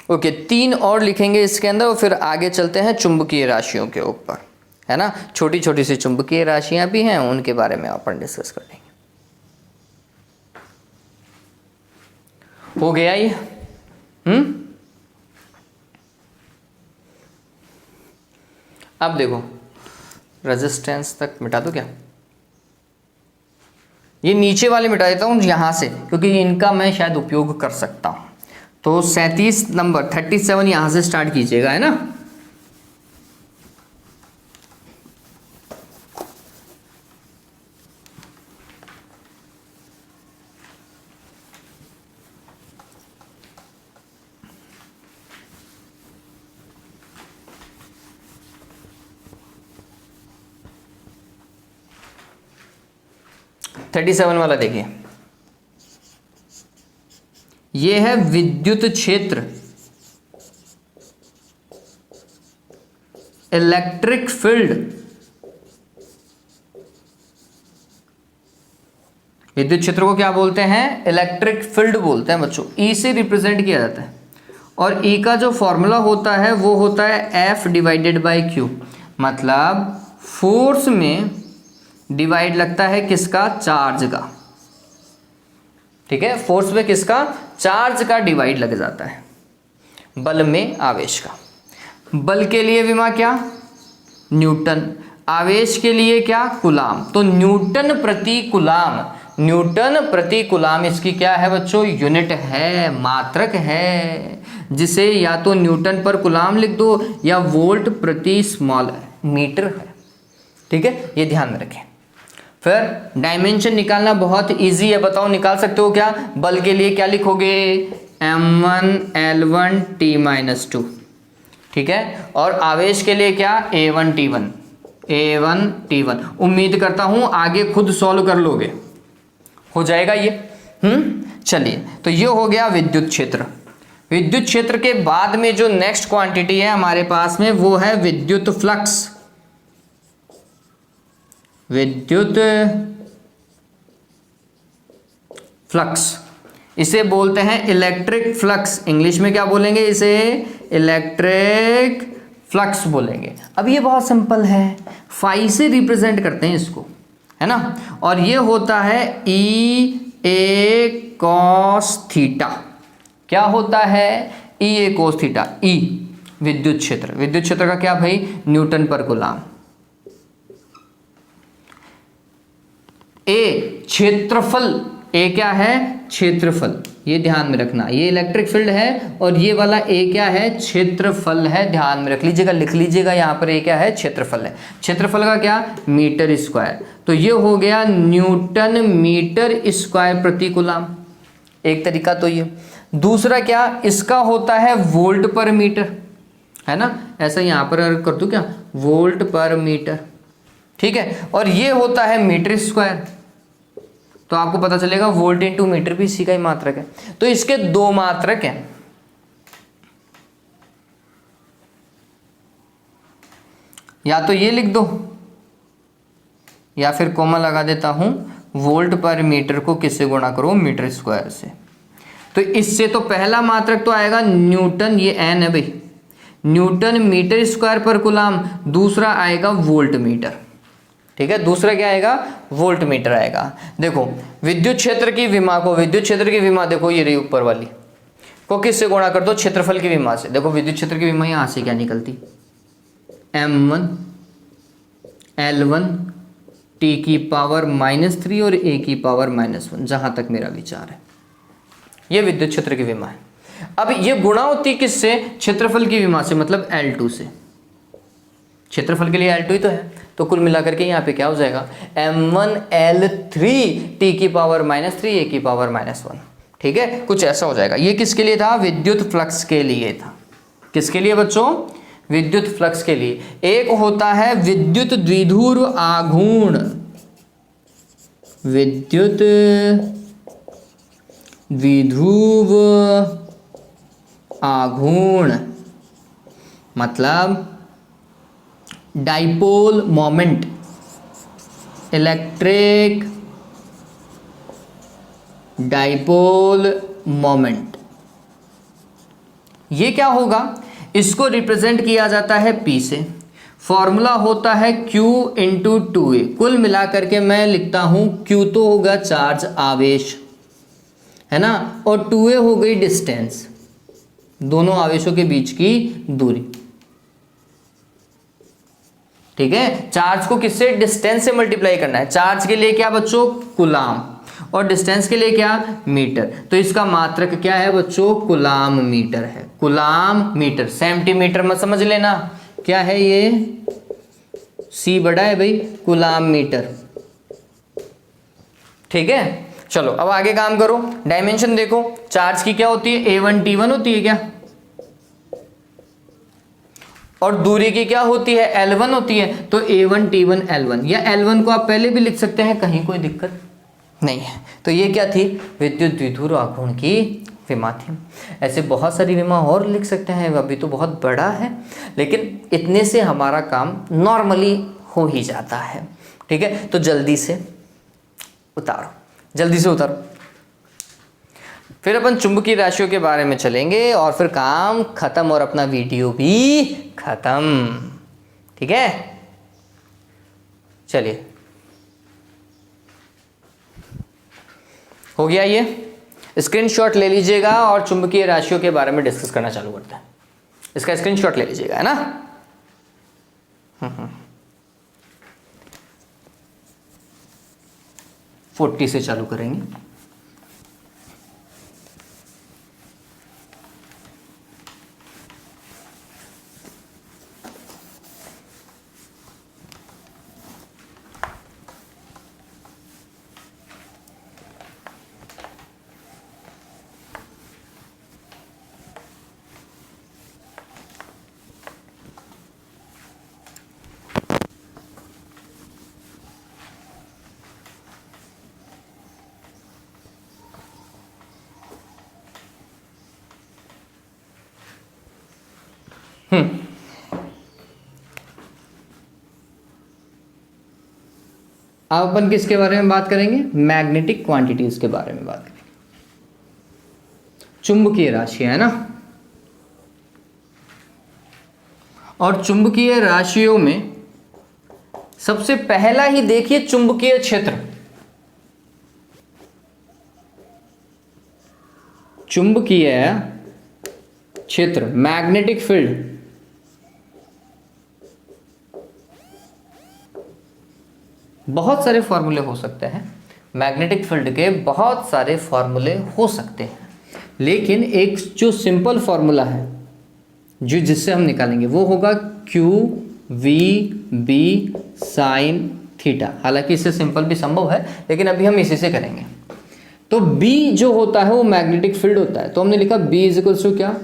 ओके, 3 और लिखेंगे इसके अंदर और फिर आगे चलते हैं चुंबकीय राशियों के ऊपर, है ना। छोटी छोटी सी चुंबकीय राशियां भी हैं, उनके बारे में अपन डिस्कस कर लेंगे। हो गया ये? अब देखो, रेजिस्टेंस तक मिटा दो क्या? ये नीचे वाले मिटा देता हूँ यहाँ से, क्योंकि इनका मैं शायद उपयोग कर सकता हूँ। तो 37 नंबर 37 यहाँ से स्टार्ट कीजिएगा, है ना। थर्टी 37 वाला देखिए, ये है विद्युत क्षेत्र, इलेक्ट्रिक फील्ड। विद्युत क्षेत्र को क्या बोलते हैं? इलेक्ट्रिक फील्ड बोलते हैं बच्चों। ई से रिप्रेजेंट किया जाता है, और ई का जो फॉर्मूला होता है वो होता है F/Q। मतलब फोर्स में डिवाइड लगता है किसका? चार्ज का, ठीक है। फोर्स में किसका? चार्ज का डिवाइड लग जाता है, बल में आवेश का। बल के लिए विमा क्या? न्यूटन। आवेश के लिए क्या? कूलाम। तो न्यूटन प्रति कूलाम, न्यूटन प्रति कूलाम इसकी क्या है बच्चों? यूनिट है, मात्रक है, जिसे या तो न्यूटन पर कूलाम लिख दो या वोल्ट प्रति स्मॉल मीटर है, ठीक है। ये ध्यान में रखें। फिर डायमेंशन निकालना बहुत इजी है, बताओ निकाल सकते हो क्या? बल के लिए क्या लिखोगे? m1l1t-2, ठीक है। और आवेश के लिए क्या? a1t1। उम्मीद करता हूं आगे खुद सॉल्व कर लोगे, हो जाएगा ये। चलिए, तो ये हो गया विद्युत क्षेत्र। विद्युत क्षेत्र के बाद में जो नेक्स्ट क्वांटिटी है हमारे पास में वो है विद्युत फ्लक्स। विद्युत फ्लक्स, इसे बोलते हैं इलेक्ट्रिक फ्लक्स। इंग्लिश में क्या बोलेंगे इसे? इलेक्ट्रिक फ्लक्स बोलेंगे। अब ये बहुत सिंपल है, फाई से रिप्रेजेंट करते हैं इसको, है ना। और ये होता है E a cos थीटा। क्या होता है? E a cos theta. E विद्युत क्षेत्र, विद्युत क्षेत्र का क्या भाई? न्यूटन पर कूलाम। ए क्षेत्रफल, ए क्या है? क्षेत्रफल, ये ध्यान में रखना। ये इलेक्ट्रिक फील्ड है और ये वाला ए क्या है? क्षेत्रफल है, ध्यान में रख लीजिएगा, लिख लीजिएगा यहाँ पर। ए क्या है? क्षेत्रफल है। क्षेत्रफल का क्या? Metre square. तो ये हो गया न्यूटन मीटर स्क्वायर प्रति कूलाम, एक तरीका तो ये। दूसरा क्या? इसका होता है वोल्ट पर मीटर, है ना। ऐसा यहाँ पर कर दूं क्या? वोल्ट पर मीटर, ठीक है। और ये होता है मीटर स्क्वायर, तो आपको पता चलेगा वोल्ट इंटू मीटर भी इसी का ही मात्रक है। तो इसके दो मात्रक हैं, या तो ये लिख दो या फिर कोमा लगा देता हूं, वोल्ट पर मीटर को किससे गुणा करो? मीटर स्क्वायर से। तो इससे तो पहला मात्रक तो आएगा न्यूटन, ये एन है भाई, न्यूटन मीटर स्क्वायर पर कूलाम। दूसरा आएगा वोल्ट मीटर, ठीक है। दूसरा क्या आएगा? वोल्ट मीटर आएगा। देखो विद्युत क्षेत्र की विमा को, विद्युत क्षेत्र की विमा देखो ये रही ऊपर वाली, को किससे गुणा कर दो? क्षेत्रफल की विमा से। देखो विद्युत क्षेत्र की विमा यहां से क्या निकलती? m1l1t⁻³ और a⁻⁻1, जहां तक मेरा विचार है। ये विद्युत क्षेत्र की विमा है। अब ये गुणा होती किससे? क्षेत्रफल की विमा से, मतलब L2 से। क्षेत्रफल के लिए L2 ही तो है, तो कुल मिलाकर के यहाँ पे क्या हो जाएगा? m1l3t⁻³ a⁻⁻1, ठीक है, कुछ ऐसा हो जाएगा। ये किसके लिए था? विद्युत फ्लक्स के लिए था। किसके लिए बच्चों? विद्युत फ्लक्स के लिए। एक होता है विद्युत द्विध्रुव आघूर्ण, विद्युत द्विध्रुव आघूर्ण मतलब dipole moment, electric dipole moment. ये क्या होगा? इसको रिप्रेजेंट किया जाता है P से। फॉर्मूला होता है Q इंटू 2A। कुल मिलाकर के मैं लिखता हूं, Q तो होगा चार्ज, आवेश, है ना, और 2A हो गई डिस्टेंस, दोनों आवेशों के बीच की दूरी, ठीक है। चार्ज को किससे? डिस्टेंस से मल्टीप्लाई करना है। चार्ज के लिए क्या बच्चों? कूलाम, और डिस्टेंस के लिए क्या? मीटर। तो इसका मात्रक क्या है बच्चों? कूलाम मीटर है। कूलाम मीटर, सेंटीमीटर मत समझ लेना, क्या है ये? C बड़ा है भाई, कूलाम मीटर, ठीक है। चलो अब आगे काम करो। डायमेंशन देखो, चार्ज की क्या होती है? A1T1 होती है क्या? और दूरी की क्या होती है? L1 होती है। तो A1T1 L1, या L1 को आप पहले भी लिख सकते हैं, कहीं कोई दिक्कत नहीं है। तो ये क्या थी? विद्युत द्विध्रुव आघूर्ण की विमा थी। ऐसे बहुत सारी विमा और लिख सकते हैं, अभी तो बहुत बड़ा है, लेकिन इतने से हमारा काम नॉर्मली हो ही जाता है, ठीक है। तो जल्दी से उतारो, जल्दी से उतारो। फिर अपन चुंबकीय राशियों के बारे में चलेंगे और फिर काम खत्म और अपना वीडियो भी खत्म, ठीक है। चलिए, हो गया ये। स्क्रीनशॉट ले लीजिएगा और चुंबकीय राशियों के बारे में डिस्कस करना चालू करते हैं। इसका स्क्रीनशॉट ले लीजिएगा, है ना। 40 से चालू करेंगे। अब अपन किसके बारे में बात करेंगे? मैग्नेटिक क्वांटिटीज के बारे में बात करेंगे। चुंबकीय राशि है ना, और चुंबकीय राशियों में सबसे पहला ही देखिए चुंबकीय क्षेत्र। चुंबकीय क्षेत्र, मैग्नेटिक फील्ड, बहुत सारे फॉर्मूले हो सकते हैं। मैग्नेटिक फील्ड के बहुत सारे फॉर्मूले हो सकते हैं, लेकिन एक जो सिंपल फॉर्मूला है जो जिससे हम निकालेंगे वो होगा Q V B sine theta. हालांकि इससे सिंपल भी संभव है, लेकिन अभी हम इसी से करेंगे। तो B जो होता है वो मैग्नेटिक फील्ड होता है, तो हमने लिखा B इज इक्वल टू क्या,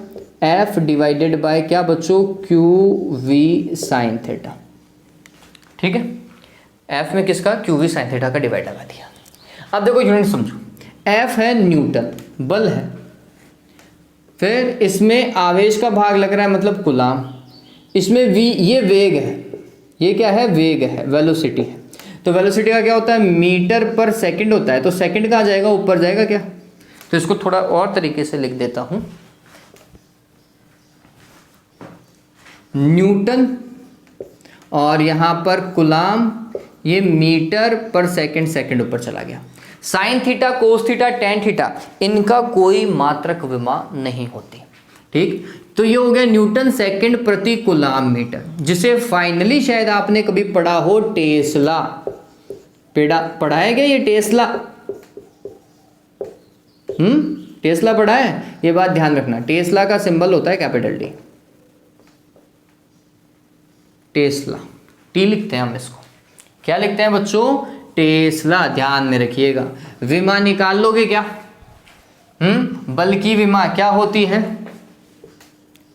F डिवाइडेड बाय क्या बच्चों, क्यू वी साइन थीटा। ठीक है, F में किसका, क्यू वी साइन थीटा का डिवाइड लगा दिया। अब देखो यूनिट समझो, F है न्यूटन, बल है, फिर इसमें आवेश का भाग लग रहा है मतलब कूलाम, इसमें V ये वेग है, ये क्या है, वेग है, वेलोसिटी है। तो वेलोसिटी का क्या होता है, मीटर पर सेकंड होता है, तो सेकंड कहाँ जाएगा, ऊपर जाएगा क्या। तो इसको थोड़ा और तरीके से लिख देता हूं, न्यूटन और यहां पर कूलाम, ये मीटर पर सेकंड, सेकंड ऊपर चला गया। Sine theta, cos theta, tan theta, इनका कोई मात्रक विमा नहीं होती। ठीक, तो ये हो गया न्यूटन सेकंड प्रति कूलाम मीटर, जिसे फाइनली शायद आपने कभी पढ़ा हो टेस्ला। पढ़ा है क्या ये टेस्ला? टेस्ला पढ़ा है, ये बात ध्यान रखना। टेस्ला का सिंबल होता है कैपिटल टी, टेस्ला, टी लिखते हैं हम इसको। क्या लिखते हैं बच्चों, टेस्ला, ध्यान में रखिएगा। विमा निकाल लोगे क्या? बल की विमा क्या होती है,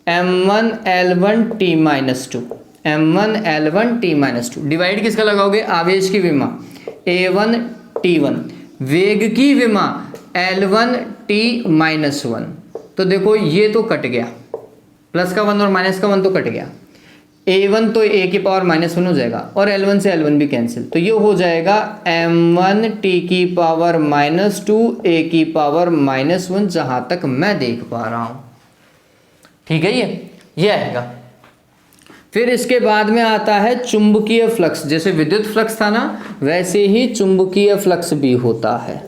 m1L1T - 2, m1L1T - 2 डिवाइड किसका लगाओगे, आवेश की विमा A1T1, वेग की विमा L1T - 1। तो देखो ये तो कट गया, प्लस का 1 और माइनस का 1 तो कट गया, A1 तो A की पावर -1 हो जाएगा, और L1 से L1 भी कैंसिल, तो ये हो जाएगा m1T की पावर -2 A की पावर -1, जहां तक मैं देख पा रहा हूं। ठीक है, ये आएगा। फिर इसके बाद में आता है चुंबकीय फ्लक्स। जैसे विद्युत फ्लक्स था ना, वैसे ही चुंबकीय फ्लक्स भी होता है।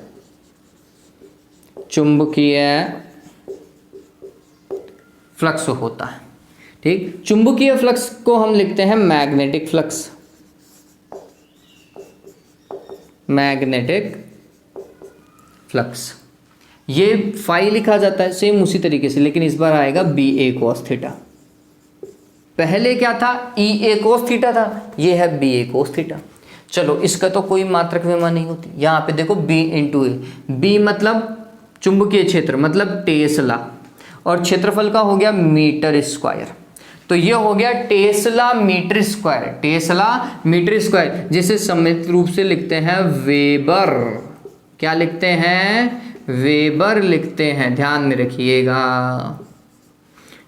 चुंबकीय फ्लक्स होता है। ठीक, चुंबकीय फ्लक्स को हम लिखते हैं मैग्नेटिक फ्लक्स, मैग्नेटिक फ्लक्स। ये फाई लिखा जाता है सेम उसी तरीके से, लेकिन इस बार आएगा BA cos थीटा। पहले क्या था, EA cos थीटा था, ये है BA cos थीटा। चलो, इसका तो कोई मात्रक विमा नहीं होती। यहाँ पे देखो B × A, B मतलब चुंबकीय क्षेत्र मतलब टेस्ला, और क्षेत्रफल का हो गया मीटर स्क्वायर, तो ये हो गया tesla metre square, tesla metre square, जिसे सम्मिलित रूप से लिखते हैं वेबर। क्या लिखते हैं, वेबर लिखते हैं, ध्यान में रखिएगा।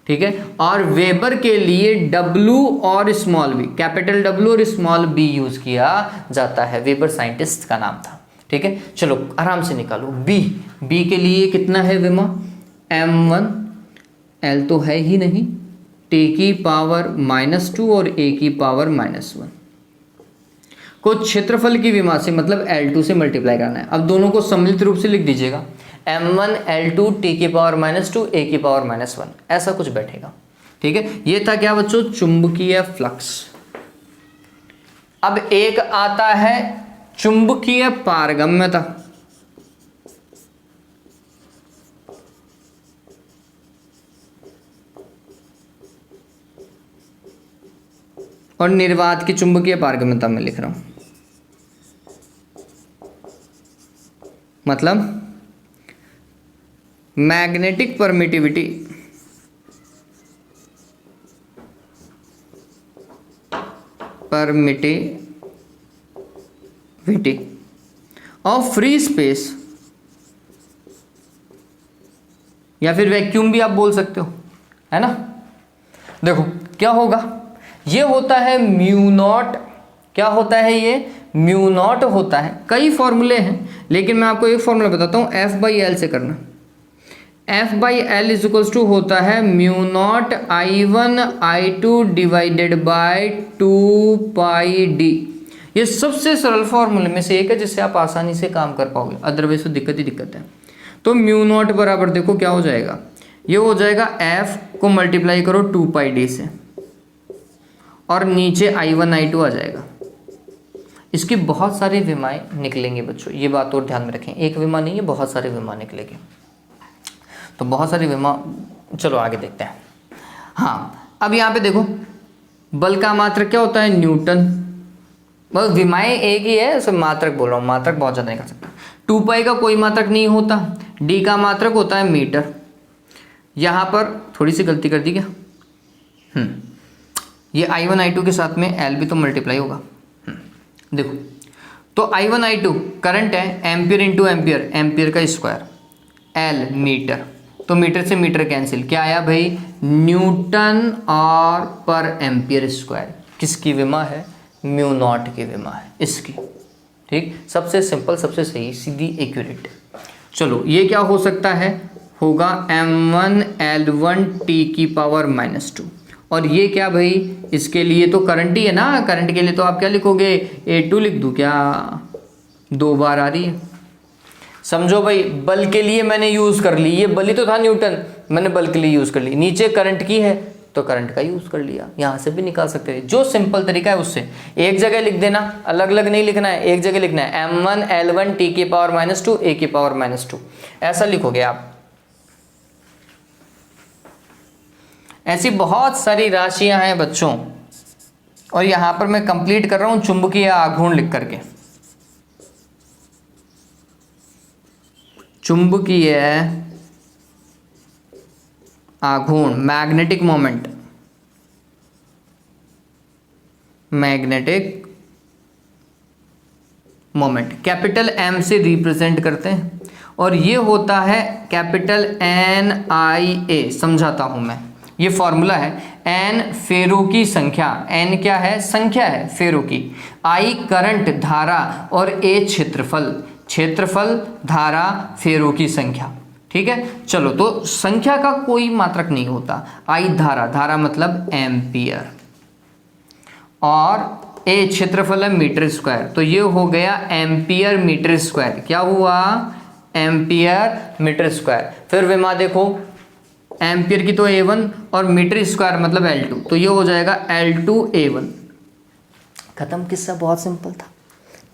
ठीक है, और वेबर के लिए W और स्मॉल v, कैपिटल W और स्मॉल b यूज किया जाता है। वेबर साइंटिस्ट का नाम था। ठीक है, चलो आराम से निकालो। B के लिए कितना है विमा, m1, L तो है ही नहीं, T की पावर -2 और A की पावर -1 को क्षेत्रफल की विमा से मतलब L2 से मल्टीप्लाई करना है। अब दोनों को सम्मिलित रूप से लिख दीजिएगा, m1 L2 T की पावर -2 A की पावर -1, ऐसा कुछ बैठेगा। ठीक है, ये था क्या बच्चों, चुंबकीय फ्लक्स। अब एक आता है चुंबकीय पारगम्यता। और निर्वात की चुंबकीय पारगम्यता में लिख रहा हूं, मतलब magnetic permittivity of free space, या फिर वैक्यूम भी आप बोल सकते हो, है ना। देखो क्या होगा, ये होता है म्यू नॉट, क्या होता है ये म्यू नॉट होता है। कई फॉर्मूले हैं लेकिन मैं आपको एक फॉर्मूला बताता हूँ, एफ बाई एल से करना। F by L is equals to होता है mu naught I1 I2 divided by 2πd। ये सबसे सरल फॉर्मूले में से एक है जिससे आप आसानी से काम कर पाओगे, अदरवाइज तो दिक्कत ही दिक्कत है। तो म्यू नॉट बराबर देखो क्या हो जाएगा, ये हो जाएगा एफ को मल्टीप्लाई करो 2πd से और नीचे I1 I2 आ जाएगा। इसकी बहुत सारी विमाएँ निकलेंगे बच्चों, ये बात और ध्यान में रखें, एक विमा नहीं है, बहुत सारे विमा निकलेंगे। तो बहुत सारी विमा, चलो आगे देखते हैं। हाँ, अब यहाँ पे देखो बल का मात्रक क्या होता है, न्यूटन। बस विमाएँ एक ही है, उसे मात्रक बोल रहा हूँ, मात्रक बहुत ज़्यादा नहीं कर सकता। 2π का कोई मात्रक नहीं होता, d का मात्रक होता है मीटर। यहाँ पर थोड़ी सी गलती कर दी क्या, ये I1 I2 के साथ में L भी तो मल्टीप्लाई होगा। देखो तो I1 I2 करंट है, एम्पियर इंटू एम्पियर, एम्पियर का स्क्वायर, L मीटर, तो मीटर से मीटर कैंसिल, क्या आया भाई, न्यूटन और पर एम्पियर स्क्वायर। किसकी विमा है, म्यू नॉट की विमा है इसकी। ठीक, सबसे सिंपल, सबसे सही, सीधी, एक्यूरेट। चलो ये क्या हो सकता है, होगा m1L1 t की पावर -2। और ये क्या भाई, इसके लिए तो करंट ही है ना, करंट के लिए तो आप क्या लिखोगे, A2 लिख दूँ क्या, 2 बार आ रही है। समझो भाई, बल के लिए मैंने यूज़ कर ली, ये बल ही तो था न्यूटन, मैंने बल के लिए यूज़ कर ली। नीचे करंट की है तो करंट का यूज़ कर लिया, यहाँ से भी निकाल सकते हैं। जो सिंपल तरीका है उससे एक जगह लिख देना, अलग अलग नहीं लिखना है, एक जगह लिखना है m1L1 t की पावर -2 a की पावर -2, ऐसा लिखोगे आप। ऐसी बहुत सारी राशियां हैं बच्चों, और यहाँ पर मैं कंप्लीट कर रहा हूँ चुंबकीय आघूर्ण लिख करके। चुंबकीय आघूर्ण, magnetic moment, magnetic moment capital M से रिप्रेजेंट करते हैं, और ये होता है कैपिटल NIA। समझाता हूं मैं, ये फॉर्मूला है, N फेरो की संख्या, N क्या है, संख्या है फेरो की, I करंट धारा, और A क्षेत्रफल, क्षेत्रफल धारा फेरो की संख्या। ठीक है, चलो तो संख्या का कोई मात्रक नहीं होता, I धारा, धारा मतलब एम्पियर, और A क्षेत्रफल है मीटर स्क्वायर, तो ये हो गया एम्पियर मीटर स्क्वायर। क्या हुआ, एम्पियर मीटर स्क्वायर। फिर विमा देखो, एम्पियर की तो A1 और मीटर स्क्वायर मतलब L2, तो ये हो जाएगा L2A1। खत्म, किस्सा बहुत सिंपल था।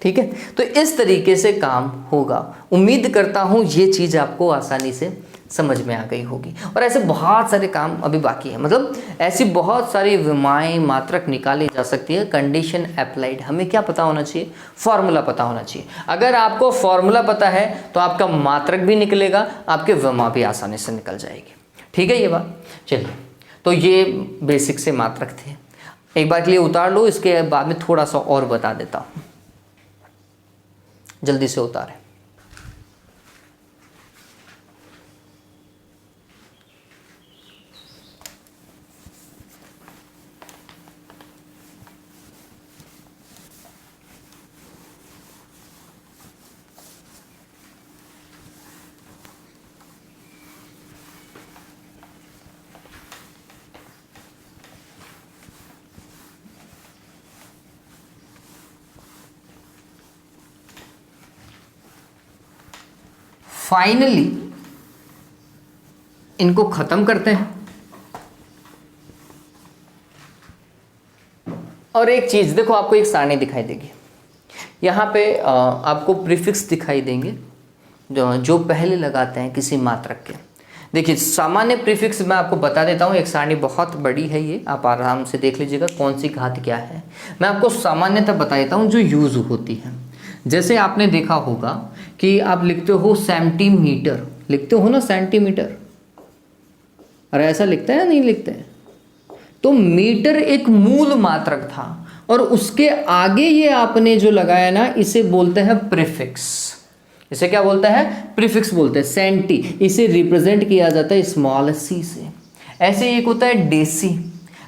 ठीक है, तो इस तरीके से काम होगा। उम्मीद करता हूँ ये चीज़ आपको आसानी से समझ में आ गई होगी। और ऐसे बहुत सारे काम अभी बाकी है, मतलब ऐसी बहुत सारी विमाएँ मात्रक निकाली जा सकती है। कंडीशन अप्लाइड, हमें क्या पता होना चाहिए, फॉर्मूला पता होना चाहिए। अगर आपको फॉर्मूला पता है तो आपका मात्रक भी निकलेगा, आपके विमा भी आसानी से निकल जाएगी। ठीक है ये बात। चलिए, तो ये बेसिक से मात्रक थे, एक बार के लिए उतार लो, इसके बाद में थोड़ा सा और बता देता हूँ, जल्दी से उतारें। फाइनली इनको खत्म करते हैं। और एक चीज देखो, आपको एक सारणी दिखाई देगी, यहाँ पे आपको प्रीफिक्स दिखाई देंगे जो पहले लगाते हैं किसी मात्रक के। देखिए, सामान्य प्रीफिक्स मैं आपको बता देता हूँ, एक सारणी बहुत बड़ी है, ये आप आराम से देख लीजिएगा कौन सी घात क्या है। मैं आपको सामान्यतः बता देता हूँ जो यूज होती है। जैसे आपने देखा होगा कि आप लिखते हो सेंटीमीटर, लिखते हो ना सेंटीमीटर, अरे ऐसा लिखते हैं नहीं लिखते हैं? तो मीटर एक मूल मात्रक था, और उसके आगे ये आपने जो लगाया ना, इसे बोलते हैं प्रीफिक्स। इसे क्या बोलते हैं, प्रीफिक्स बोलते हैं। सेंटी, इसे रिप्रेजेंट किया जाता है स्मॉल सी से। ऐसे एक होता है डेसी,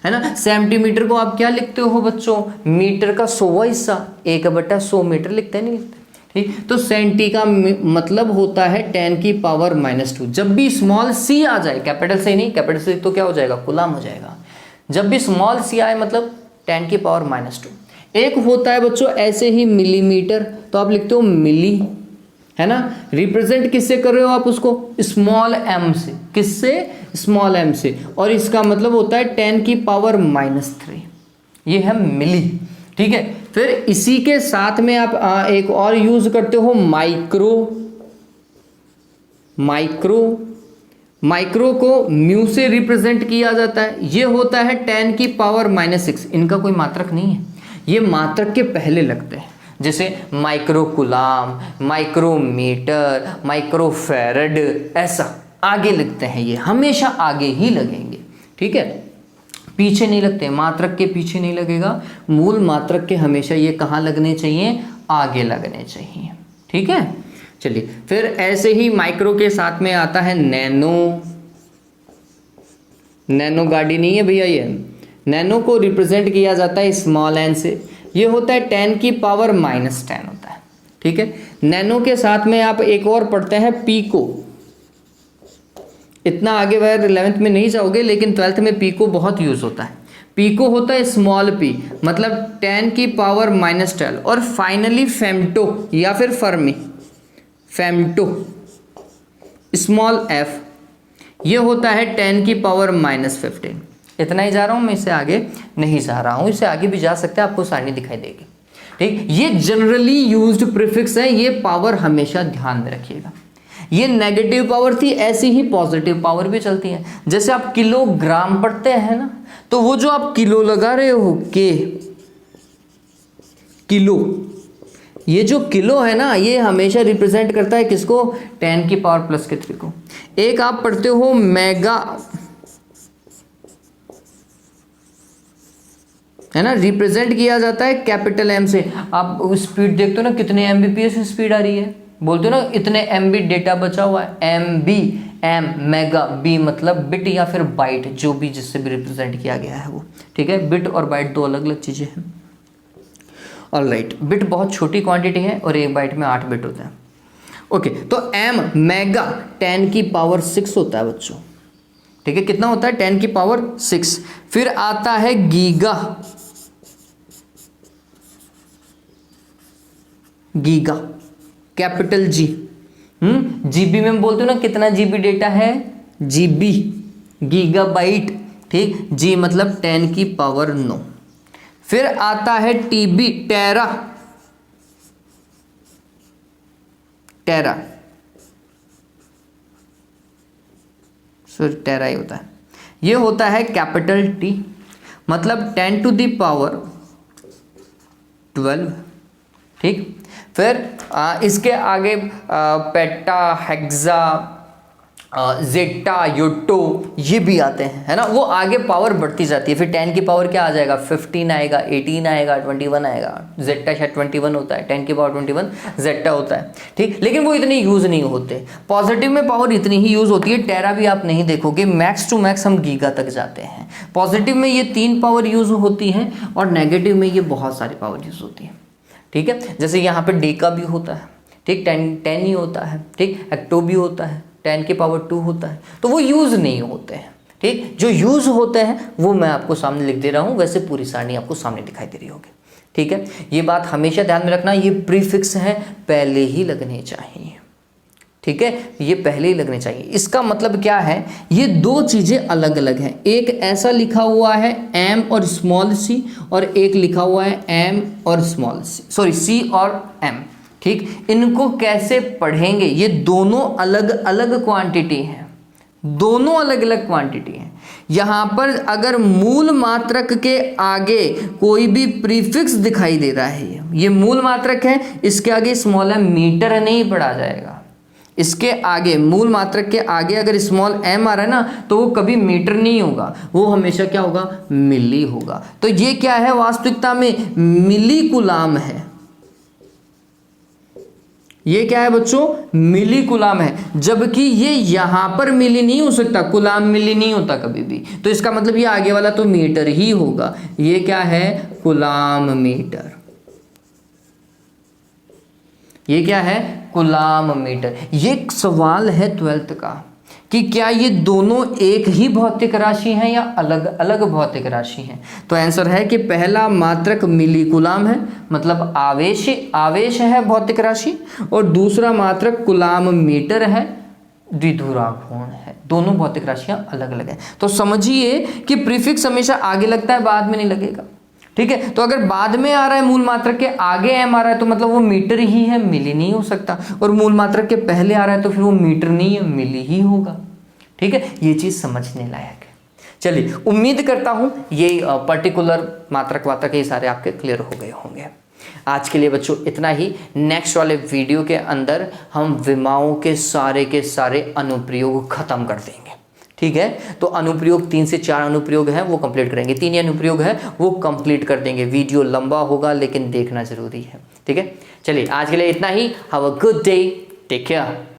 है ना। सेंटीमीटर को आप क्या लिखते हो बच्चों, मीटर का 100वां हिस्सा, 1/100 मीटर लिखते हैं, नहीं लिखते, ठीक। तो सेंटी का मतलब होता है 10⁻²। जब भी स्मॉल सी आ जाए, कैपिटल से नहीं, कैपिटल से तो क्या हो जाएगा, कूलाम हो जाएगा। जब भी स्मॉल सी आए मतलब 10⁻²। एक होता है बच्चों ऐसे ही मिलीमीटर, तो आप लिखते हो मिली, है ना। रिप्रेजेंट किससे कर रहे हो आप उसको, स्मॉल एम से, किससे, स्मॉल एम से, और इसका मतलब होता है 10⁻³ ये है मिली, ठीक है। फिर इसी के साथ में आप एक और यूज करते हो माइक्रो। माइक्रो को म्यू से रिप्रेजेंट किया जाता है, ये होता है 10⁻⁶। इनका कोई मात्रक नहीं है, ये मात्रक के पहले लगते हैं, जैसे माइक्रोकुलाम, माइक्रोमीटर, माइक्रोफैरड, ऐसा आगे लगते हैं, ये हमेशा आगे ही लगेंगे, ठीक है, पीछे नहीं लगते, मात्रक के पीछे नहीं लगेगा। मूल मात्रक के हमेशा ये कहाँ लगने चाहिए, आगे लगने चाहिए, ठीक है। चलिए फिर ऐसे ही माइक्रो के साथ में आता है नैनो। नैनो गाड़ी नहीं है भैया, ये नैनो को रिप्रेजेंट किया जाता है स्मॉल एन से, ये होता है 10⁻⁻10 होता है, ठीक है। नैनो के साथ में आप एक और पढ़ते हैं पीको। इतना आगे वह 11th में नहीं जाओगे, लेकिन 12th में पीको बहुत यूज होता है। पीको होता है स्मॉल पी, मतलब 10⁻⁻12। और फाइनली फेम्टो या फिर फर्मी, फेम्टो स्मॉल एफ, ये होता है 10⁻⁻15। इतना ही जा रहा हूँ मैं, इससे आगे नहीं जा रहा हूँ, इससे आगे भी जा सकते हैं, आपको सारणी दिखाई देगी, ठीक। ये जनरली यूज्ड प्रीफिक्स है, ये पावर हमेशा ध्यान में रखिएगा। ये नेगेटिव पावर थी, ऐसी ही पॉजिटिव पावर भी चलती है। जैसे आप किलोग्राम पढ़ते हैं ना, तो वो जो आप किलो लगा रहे हो, के किलो, ये जो किलो है ना, ये हमेशा रिप्रेजेंट करता है किसको, 10⁻+3 को। एक आप पढ़ते हो मेगा, है ना, रिप्रेजेंट किया जाता है कैपिटल एम से। आप स्पीड देखते हो ना, कितने Mbps स्पीड आ रही है, बोलते हो ना इतने MB डेटा बचा हुआ है, MB, M मेगा, B मतलब बिट या फिर बाइट, जो भी जिससे भी रिप्रेजेंट किया गया है वो, ठीक है। बिट और बाइट दो अलग अलग चीजें हैं। ऑलराइट, बिट बहुत छोटी क्वांटिटी है और एक बाइट में 8 बिट होते हैं, ओके। तो M मेगा 10⁻6 होता है बच्चों, ठीक है। कितना होता है, 10⁻6। फिर आता है giga. Giga capital G, GB में बोलते हो ना कितना जीबी डेटा है, जीबी, गीगाबाइट, ठीक। जी मतलब 10⁻9। फिर आता है टीबी, टेरा। टेरा, सॉरी टेरा ही होता है, ये होता है कैपिटल T, मतलब 10⁻12, ठीक। फिर इसके आगे पेटा, हेक्सा, जेटा, योटो, ये भी आते हैं, है ना। वो आगे पावर बढ़ती जाती है, फिर 10 की पावर क्या आ जाएगा, 15 आएगा, 18 आएगा, 21 आएगा। जेटा शायद 21 होता है, 10⁻21 जेटा होता है, ठीक। लेकिन वो इतने यूज नहीं होते। पॉजिटिव में पावर इतनी ही यूज होती है, टेरा भी आप नहीं देखोगे, मैक्स टू मैक्स हम गीगा तक जाते हैं। पॉजिटिव में ये 3 पावर यूज होती है और नेगेटिव में ये बहुत सारी पावर यूज होती है, ठीक है। जैसे यहाँ पे डेका भी होता है, ठीक, 10 ही होता है, ठीक। हेक्टो भी होता है, 10⁻2 होता है, तो वो यूज नहीं होते हैं, ठीक। जो यूज होते हैं वो मैं आपको सामने लिख दे रहा हूँ, वैसे पूरी सारणी आपको सामने दिखाई दे रही होगी, ठीक है। ये बात हमेशा ध्यान में रखना, ये प्रीफिक्स हैं, पहले ही लगने चाहिए, ठीक है, ये पहले ही लगने चाहिए। इसका मतलब क्या है, ये दो चीजें अलग अलग हैं। एक ऐसा लिखा हुआ है M और स्मॉल c, और एक लिखा हुआ है M और स्मॉल c, सॉरी C और M, ठीक। इनको कैसे पढ़ेंगे, ये दोनों अलग अलग क्वांटिटी हैं, दोनों अलग अलग क्वांटिटी हैं। यहाँ पर अगर मूल मात्रक के आगे कोई भी प्रीफिक्स दिखाई दे रहा है, ये मूल मात्रक है, इसके आगे स्मॉल m मीटर नहीं पढ़ा जाएगा। इसके आगे मूल मात्रक के आगे अगर स्मॉल m आ रहा है ना, तो वो कभी मीटर नहीं होगा, वो हमेशा क्या होगा, मिली होगा। तो ये क्या है, वास्तविकता में मिली कुलाम है, ये क्या है बच्चों, मिली कुलाम है, जबकि ये यहां पर मिली नहीं हो सकता, कुलाम मिली नहीं होता कभी भी, तो इसका मतलब ये आगे वाला तो मीटर ही होगा। ये क्या है, कुलाम मीटर। ये क्या है, कुलाम मीटर। ये एक सवाल है 12th का कि क्या ये दोनों एक ही भौतिक राशि हैं या अलग अलग भौतिक राशि हैं। तो आंसर है कि पहला मात्रक मिली कुलाम है, मतलब आवेश है भौतिक राशि, और दूसरा मात्रक कुलाम मीटर है, द्विध्रुवाघूर्ण है। दोनों भौतिक राशियां अलग अलग हैं। तो समझिए कि प्रीफिक्स हमेशा आगे लगता है, बाद में नहीं लगेगा। ठीक है, तो अगर बाद में आ रहा है मूल मात्रक के आगे एम आ रहा है तो मतलब वो मीटर ही है, मिली नहीं हो सकता, और मूल मात्रक के पहले आ रहा है तो फिर वो मीटर नहीं है, मिली ही होगा। ठीक है, ये चीज समझने लायक है। चलिए, उम्मीद करता हूं ये पर्टिकुलर मात्रक वात्रक ये सारे आपके क्लियर हो गए होंगे। आज के लिए बच्चों इतना ही। नेक्स्ट वाले वीडियो के अंदर हम विमाओं के सारे अनुप्रयोग खत्म कर देंगे। ठीक है, तो अनुप्रयोग 3 से 4 अनुप्रयोग हैं वो कंप्लीट करेंगे, 3 ही अनुप्रयोग है वो कंप्लीट कर देंगे। वीडियो लंबा होगा लेकिन देखना जरूरी है। ठीक है, चलिए आज के लिए इतना ही। Have a good day, take care.